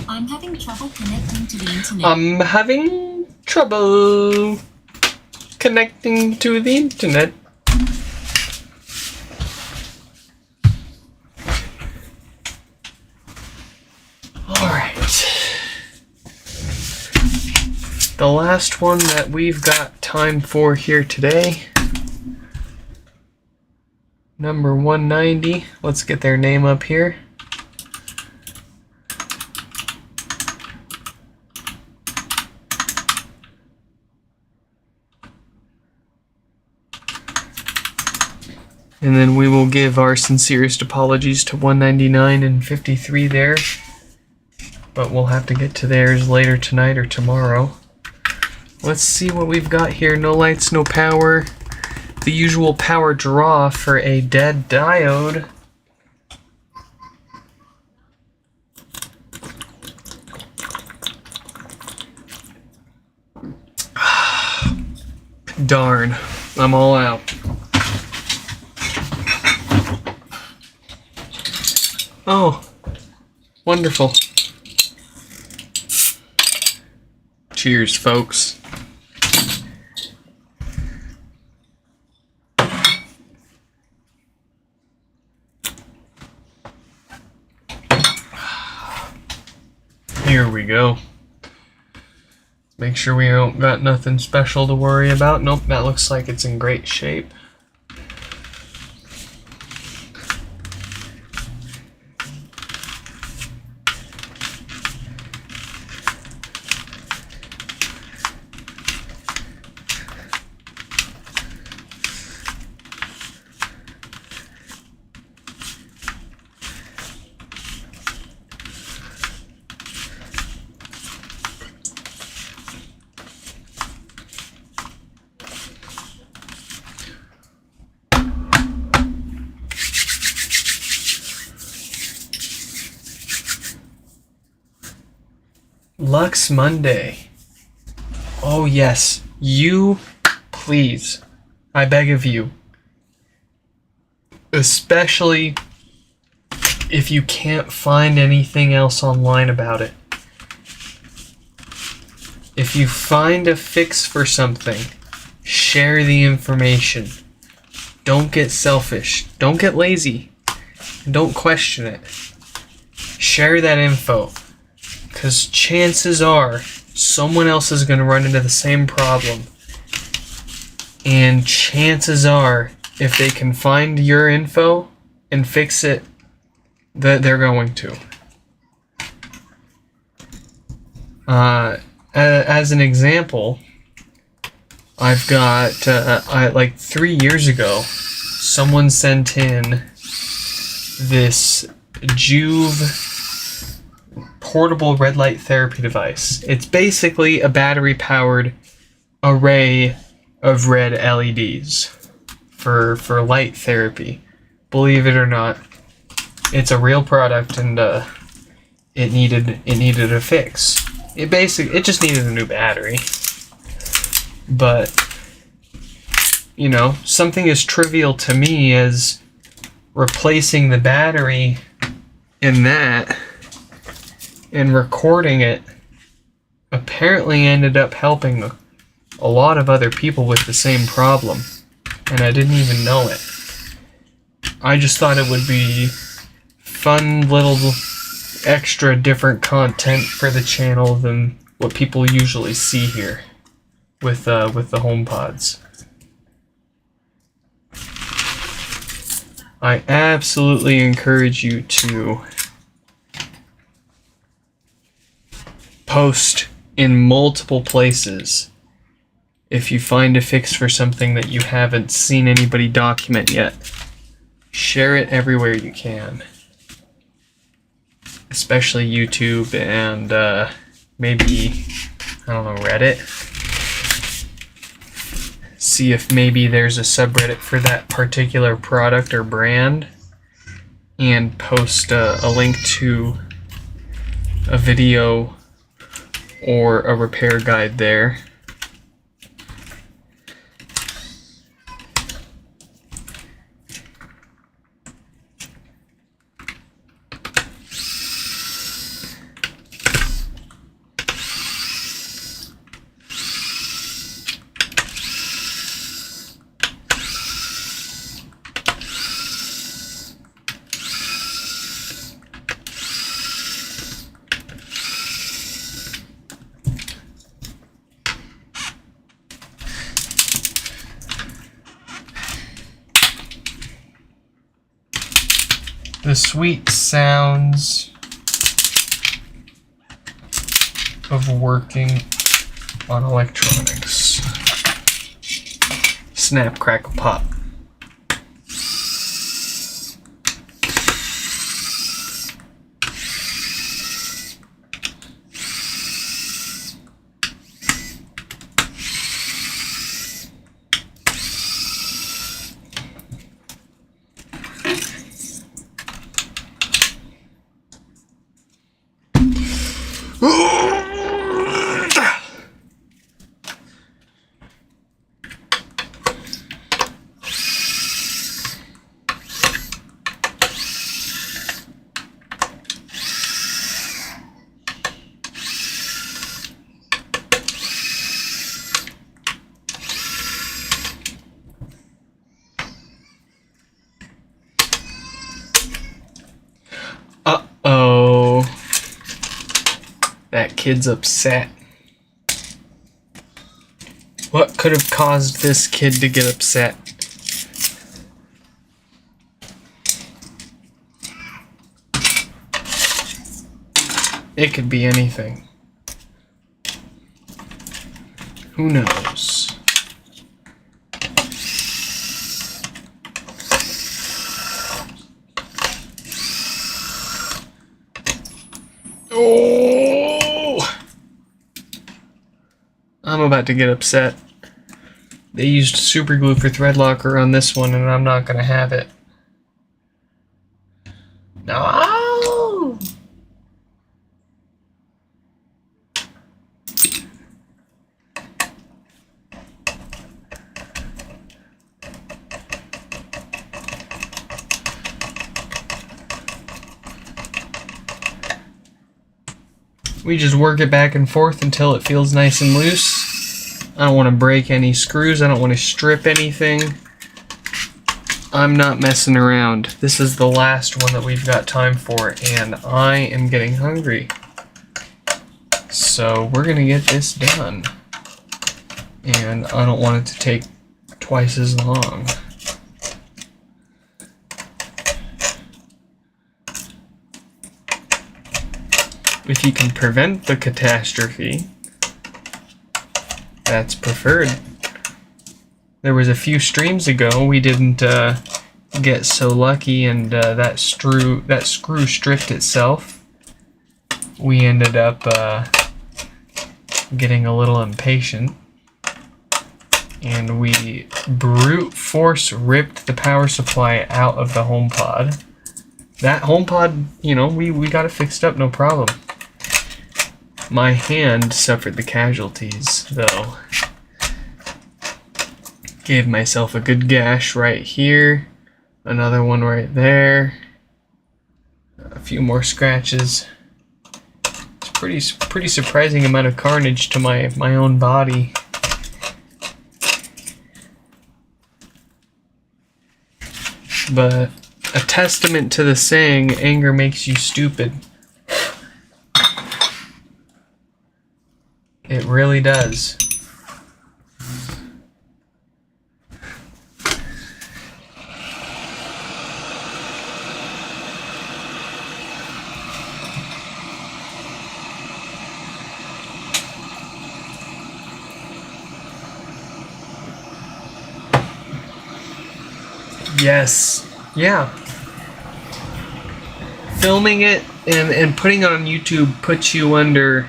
I'm having trouble connecting to the internet. I'm having trouble connecting to the internet. Alright. The last one that we've got time for here today. Number 190. Let's get their name up here. And then we will give our sincerest apologies to 199 and 53 there. But we'll have to get to theirs later tonight or tomorrow. Let's see what we've got here. No lights, no power. The usual power draw for a dead diode. Darn, I'm all out. Oh, wonderful. Cheers, folks. Here we go. Make sure we don't got nothing special to worry about. Nope, that looks like it's in great shape. Lux Monday. Oh yes, you, please, I beg of you, especially if you can't find anything else online about it. If you find a fix for something, share the information. Don't get selfish. Don't get lazy. Don't question it. Share that info. Because chances are someone else is going to run into the same problem. And chances are, if they can find your info and fix it, that they're going to. As an example, I've got, like 3 years ago, someone sent in this Juve portable red light therapy device. It's basically a battery-powered array of red LEDs for light therapy. Believe it or not, it's a real product, and it needed a fix. It just needed a new battery. But you know, something as trivial to me as replacing the battery in that and recording it apparently ended up helping a lot of other people with the same problem, and I didn't even know it. I just thought it would be fun little extra different content for the channel than what people usually see here with the HomePods. I absolutely encourage you to post in multiple places if you find a fix for something that you haven't seen anybody document yet. Share it everywhere you can, especially YouTube and maybe, I don't know, Reddit. See if maybe there's a subreddit for that particular product or brand, and post a link to a video or a repair guide there. The sweet sounds of working on electronics. Snap, crackle, pop. Uh-oh. That kid's upset. What could have caused this kid to get upset? It could be anything. Who knows? Oh! I'm about to get upset. They used super glue for thread locker on this one, and I'm not gonna have it. No! We just work it back and forth until it feels nice and loose. I don't want to break any screws. I don't want to strip anything. I'm not messing around. This is the last one that we've got time for, and I am getting hungry. So we're gonna get this done. And I don't want it to take twice as long. If you can prevent the catastrophe, that's preferred. There was a few streams ago we didn't get so lucky, and that screw stripped itself. We ended up getting a little impatient, and we brute force ripped the power supply out of the HomePod. That HomePod, you know, we got it fixed up, no problem. My hand suffered the casualties, though. Gave myself a good gash right here, another one right there, a few more scratches. It's pretty surprising amount of carnage to my own body. But a testament to the saying, anger makes you stupid. It really does. Yes. Yeah. Filming it and putting it on YouTube puts you under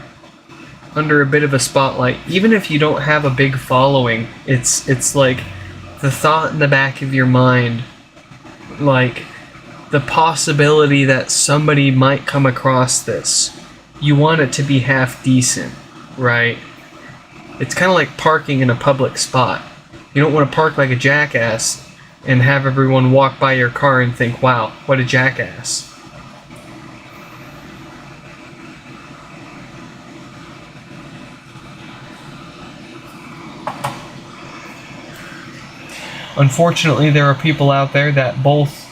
a bit of a spotlight. Even if you don't have a big following, it's like the thought in the back of your mind, like the possibility that somebody might come across this. You want it to be half decent, right? It's kind of like parking in a public spot. You don't want to park like a jackass and have everyone walk by your car and think, wow, what a jackass. Unfortunately, there are people out there that both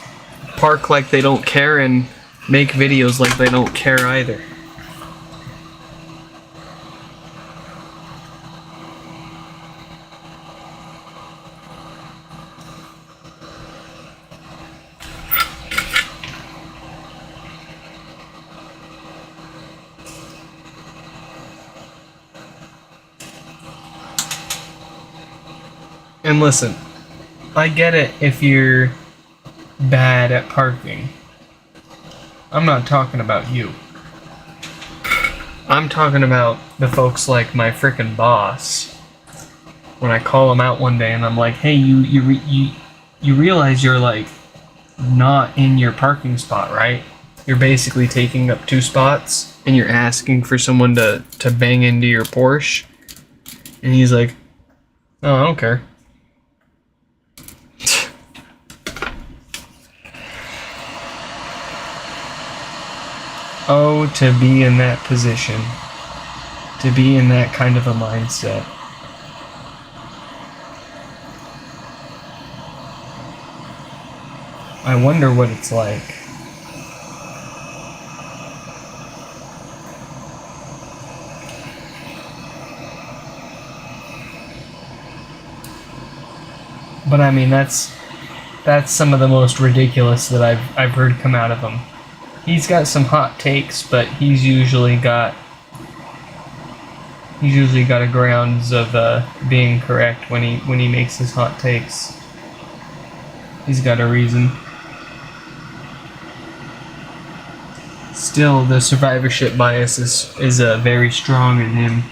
park like they don't care and make videos like they don't care either. And listen, I get it if you're bad at parking. I'm not talking about you. I'm talking about the folks like my frickin' boss. When I call him out one day and I'm like, hey, you realize you're like not in your parking spot, right? You're basically taking up 2 spots and you're asking for someone to bang into your Porsche. And he's like, oh, I don't care. Oh, to be in that position. To be in that kind of a mindset. I wonder what it's like. But I mean, that's some of the most ridiculous that I've heard come out of him. He's got some hot takes, but he's usually got a grounds of being correct when he makes his hot takes. He's got a reason. Still, the survivorship bias is very strong in him,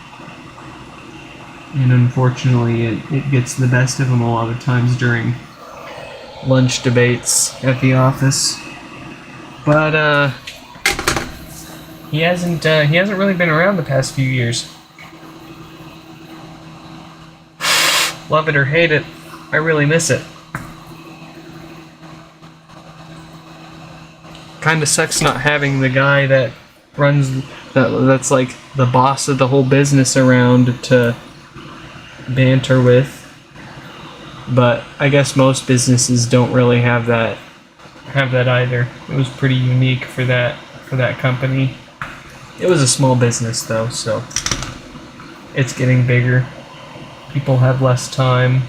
and unfortunately, it gets the best of him a lot of times during lunch debates at the office. But he hasn't really been around the past few years. Love it or hate it, I really miss it. Kinda sucks not having the guy that runs that's like the boss of the whole business around to banter with. But I guess most businesses don't really have that either. It was pretty unique for that company. It was a small business though, so it's getting bigger. People have less time.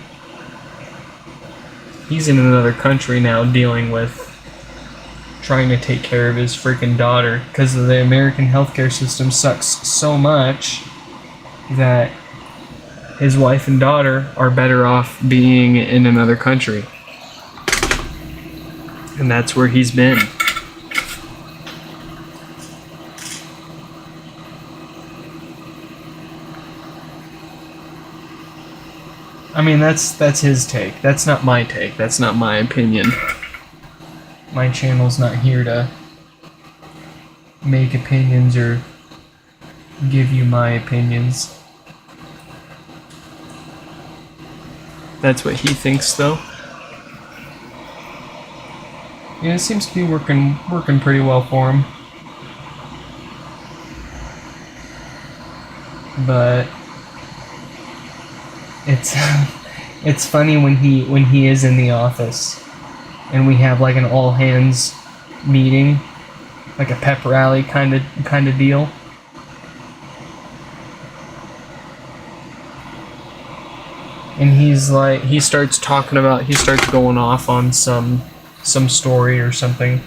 He's in another country now dealing with trying to take care of his freaking daughter because the American healthcare system sucks so much that his wife and daughter are better off being in another country. And that's where he's been. I mean, that's his take. That's not my take. That's not my opinion. My channel's not here to make opinions or give you my opinions. That's what he thinks, though. Yeah, it seems to be working pretty well for him. But it's funny when he is in the office and we have like an all hands meeting, like a pep rally kind of deal. And he starts going off on some story or something,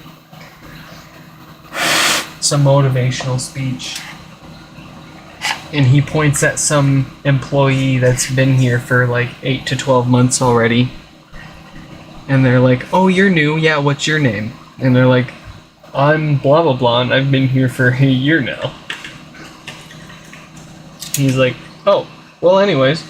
some motivational speech. And he points at some employee that's been here for like 8 to 12 months already. And they're like, "Oh, you're new? Yeah, what's your name?" And they're like, "I'm blah blah blah, and I've been here for a year now." He's like, "Oh, well, anyways."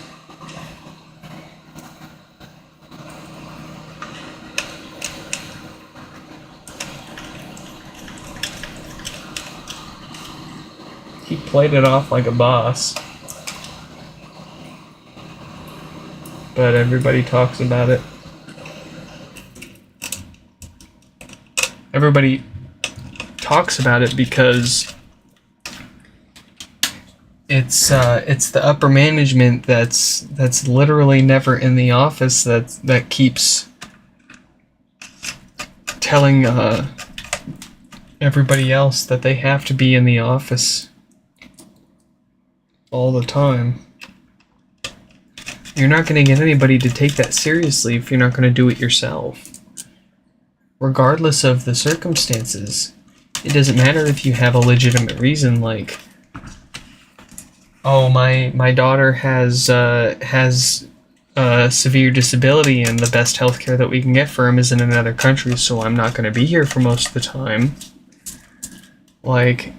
He played it off like a boss. But everybody talks about it. Everybody talks about it because it's the upper management that's literally never in the office that keeps telling everybody else that they have to be in the office all the time. You're not going to get anybody to take that seriously if you're not going to do it yourself. Regardless of the circumstances, it doesn't matter if you have a legitimate reason, like, "Oh, my daughter has a severe disability and the best healthcare that we can get for him is in another country, so I'm not going to be here for most of the time." Like,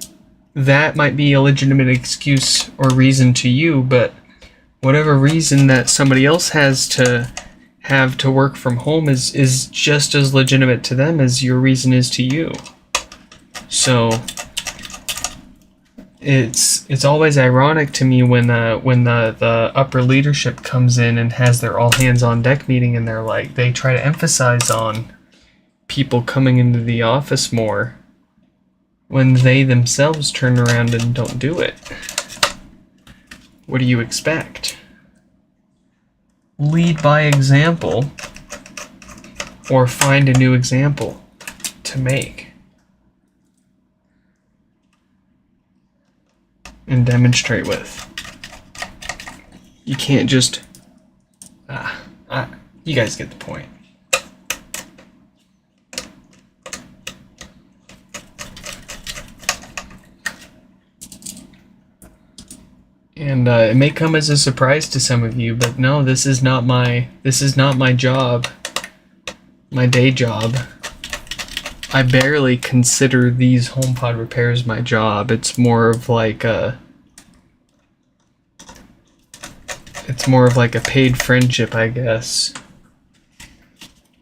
that might be a legitimate excuse or reason to you, but whatever reason that somebody else has to have to work from home is just as legitimate to them as your reason is to you. So it's always ironic to me when the upper leadership comes in and has their all hands on deck meeting, and they try to emphasize on people coming into the office more when they themselves turn around and don't do it. What do you expect? Lead by example, or find a new example to make and demonstrate with. You can't just you guys get the point. And it may come as a surprise to some of you, but no, this is not my job, my day job. I barely consider these HomePod repairs my job. It's more of like a paid friendship, I guess.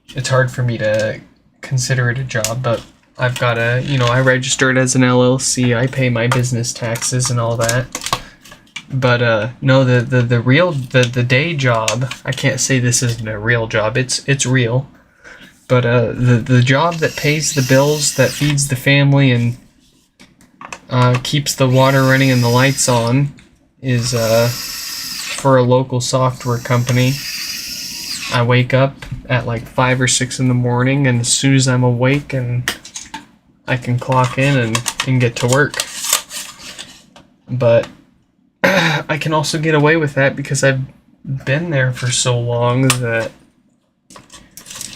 It's hard for me to consider it a job, but I've got I register it as an LLC. I pay my business taxes and all that. But no, the day job, I can't say this isn't a real job. It's real. But the job that pays the bills, that feeds the family, and keeps the water running and the lights on is for a local software company. I wake up at like 5 or 6 in the morning, and as soon as I'm awake, and I can clock in and get to work. But I can also get away with that because I've been there for so long that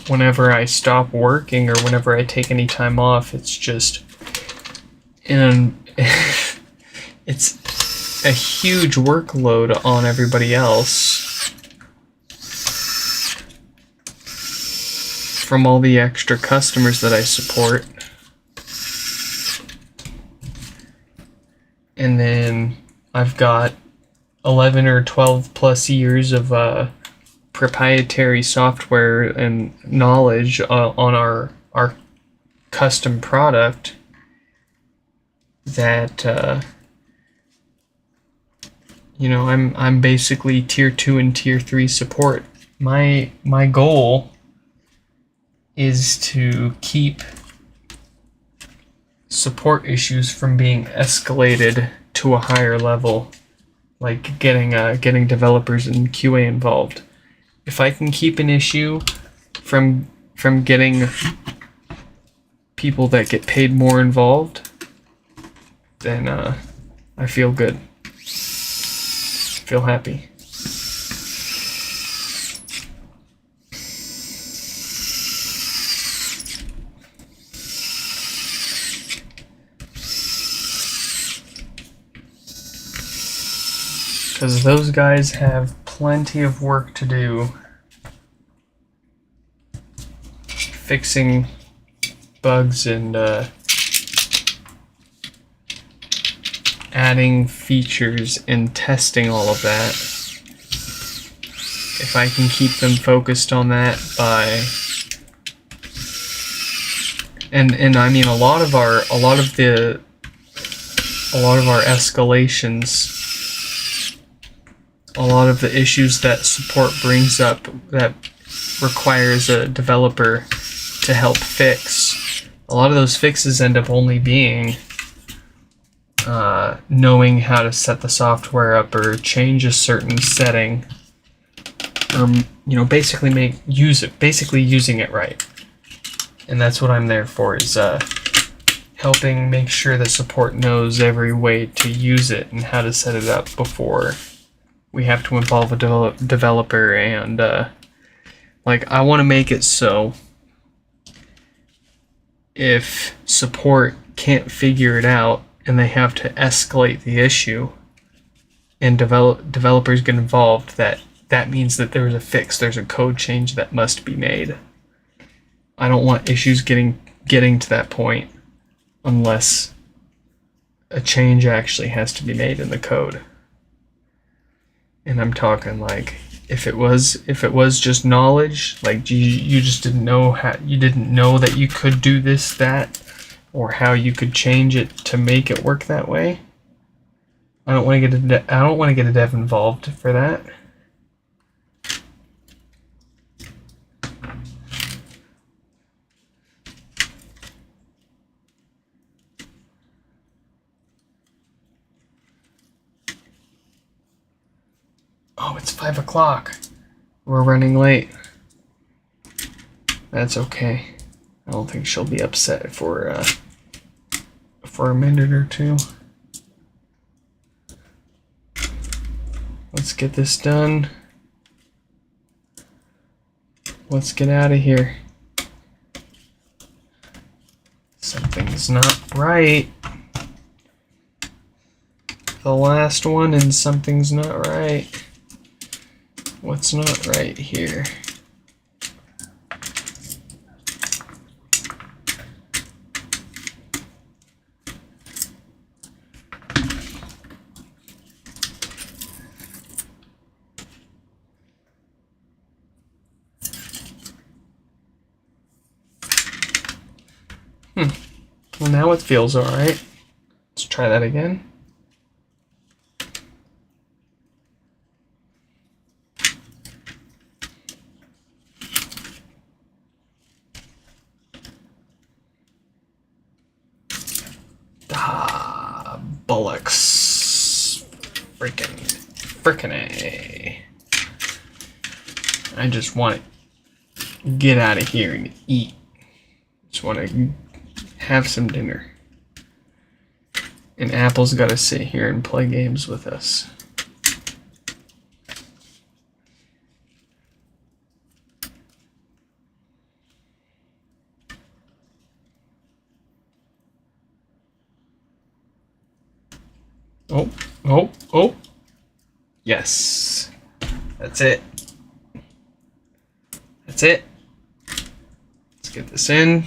whenever I stop working or whenever I take any time off, it's just it's a huge workload on everybody else from all the extra customers that I support. And then I've got 11 or 12 plus years of proprietary software and knowledge on our custom product that I'm basically tier 2 and tier 3 support. My goal is to keep support issues from being escalated to a higher level, like getting developers and QA involved. If I can keep an issue from from getting people that get paid more involved, then I feel good. Feel happy. Because those guys have plenty of work to do fixing bugs and adding features and testing all of that. If I can keep them focused on that by and I mean a lot of our escalations, a lot of the issues that support brings up that requires a developer to help fix, a lot of those fixes end up only being knowing how to set the software up or change a certain setting, or basically using it right. And that's what I'm there for, is helping make sure the support knows every way to use it and how to set it up before we have to involve a developer. And I want to make it so if support can't figure it out and they have to escalate the issue and developers get involved, that means that there's a fix, there's a code change that must be made. I don't want issues getting to that point unless a change actually has to be made in the code. And I'm talking like if it was just knowledge, like you just didn't know that you could do this, that, or how you could change it to make it work that way. I don't want to get a dev involved for that. Oh, it's 5 o'clock. We're running late. That's okay. I don't think she'll be upset for a minute or two. Let's get this done. Let's get out of here. Something's not right. The last one, and something's not right. What's not right here? Well, now it feels alright. Let's try that again. Bollocks. Frickin' A. I just want to get out of here and eat. Just want to have some dinner. And Apple's got to sit here and play games with us. Oh. Yes. That's it. Let's get this in.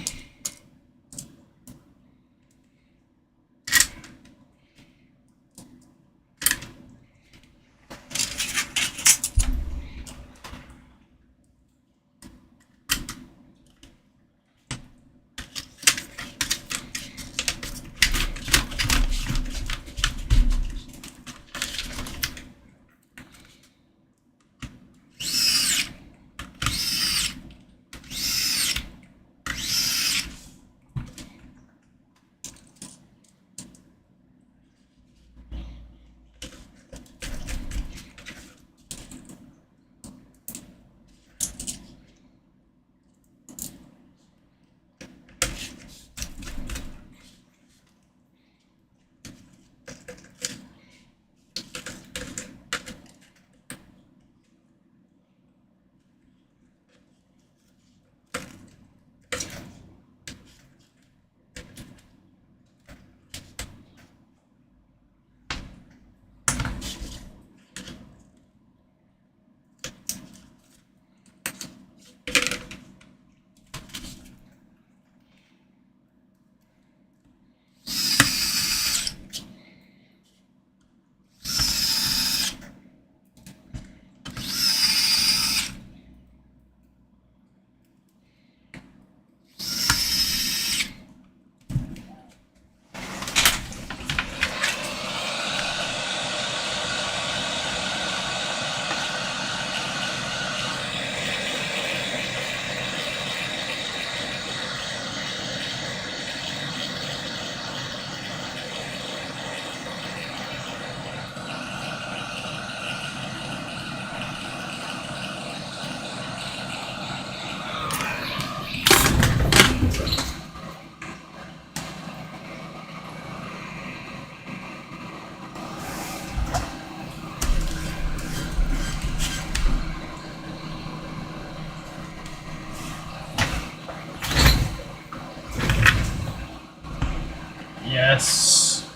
Yes.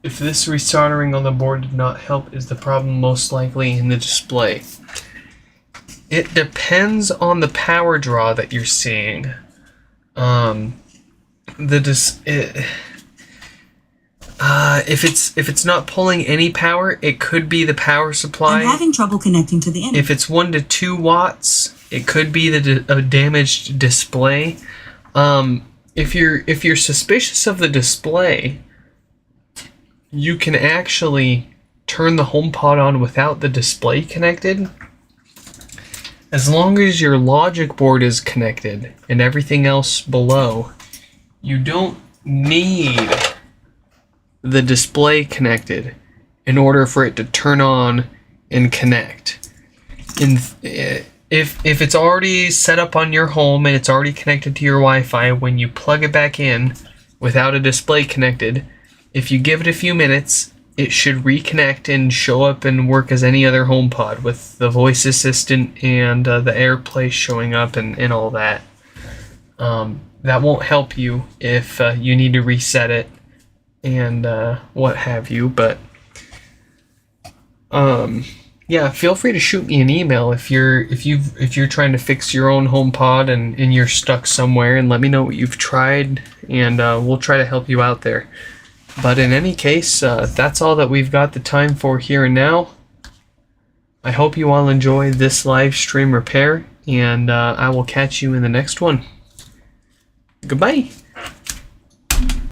If this resoldering on the board did not help, is the problem most likely in the display? It depends on the power draw that you're seeing. If it's not pulling any power, it could be the power supply. I'm having trouble connecting to the internet. If it's 1 to 2 watts, it could be a damaged display. If you're suspicious of the display, you can actually turn the HomePod on without the display connected. As long as your logic board is connected and everything else below, you don't need the display connected in order for it to turn on and connect. If it's already set up on your home and it's already connected to your Wi-Fi, when you plug it back in without a display connected, if you give it a few minutes, it should reconnect and show up and work as any other HomePod with the voice assistant and the AirPlay showing up and all that. That won't help you if you need to reset it and what have you, but yeah, feel free to shoot me an email if you're trying to fix your own HomePod and you're stuck somewhere, and let me know what you've tried, and we'll try to help you out there. But in any case, that's all that we've got the time for here and now. I hope you all enjoy this live stream repair, and I will catch you in the next one. Goodbye.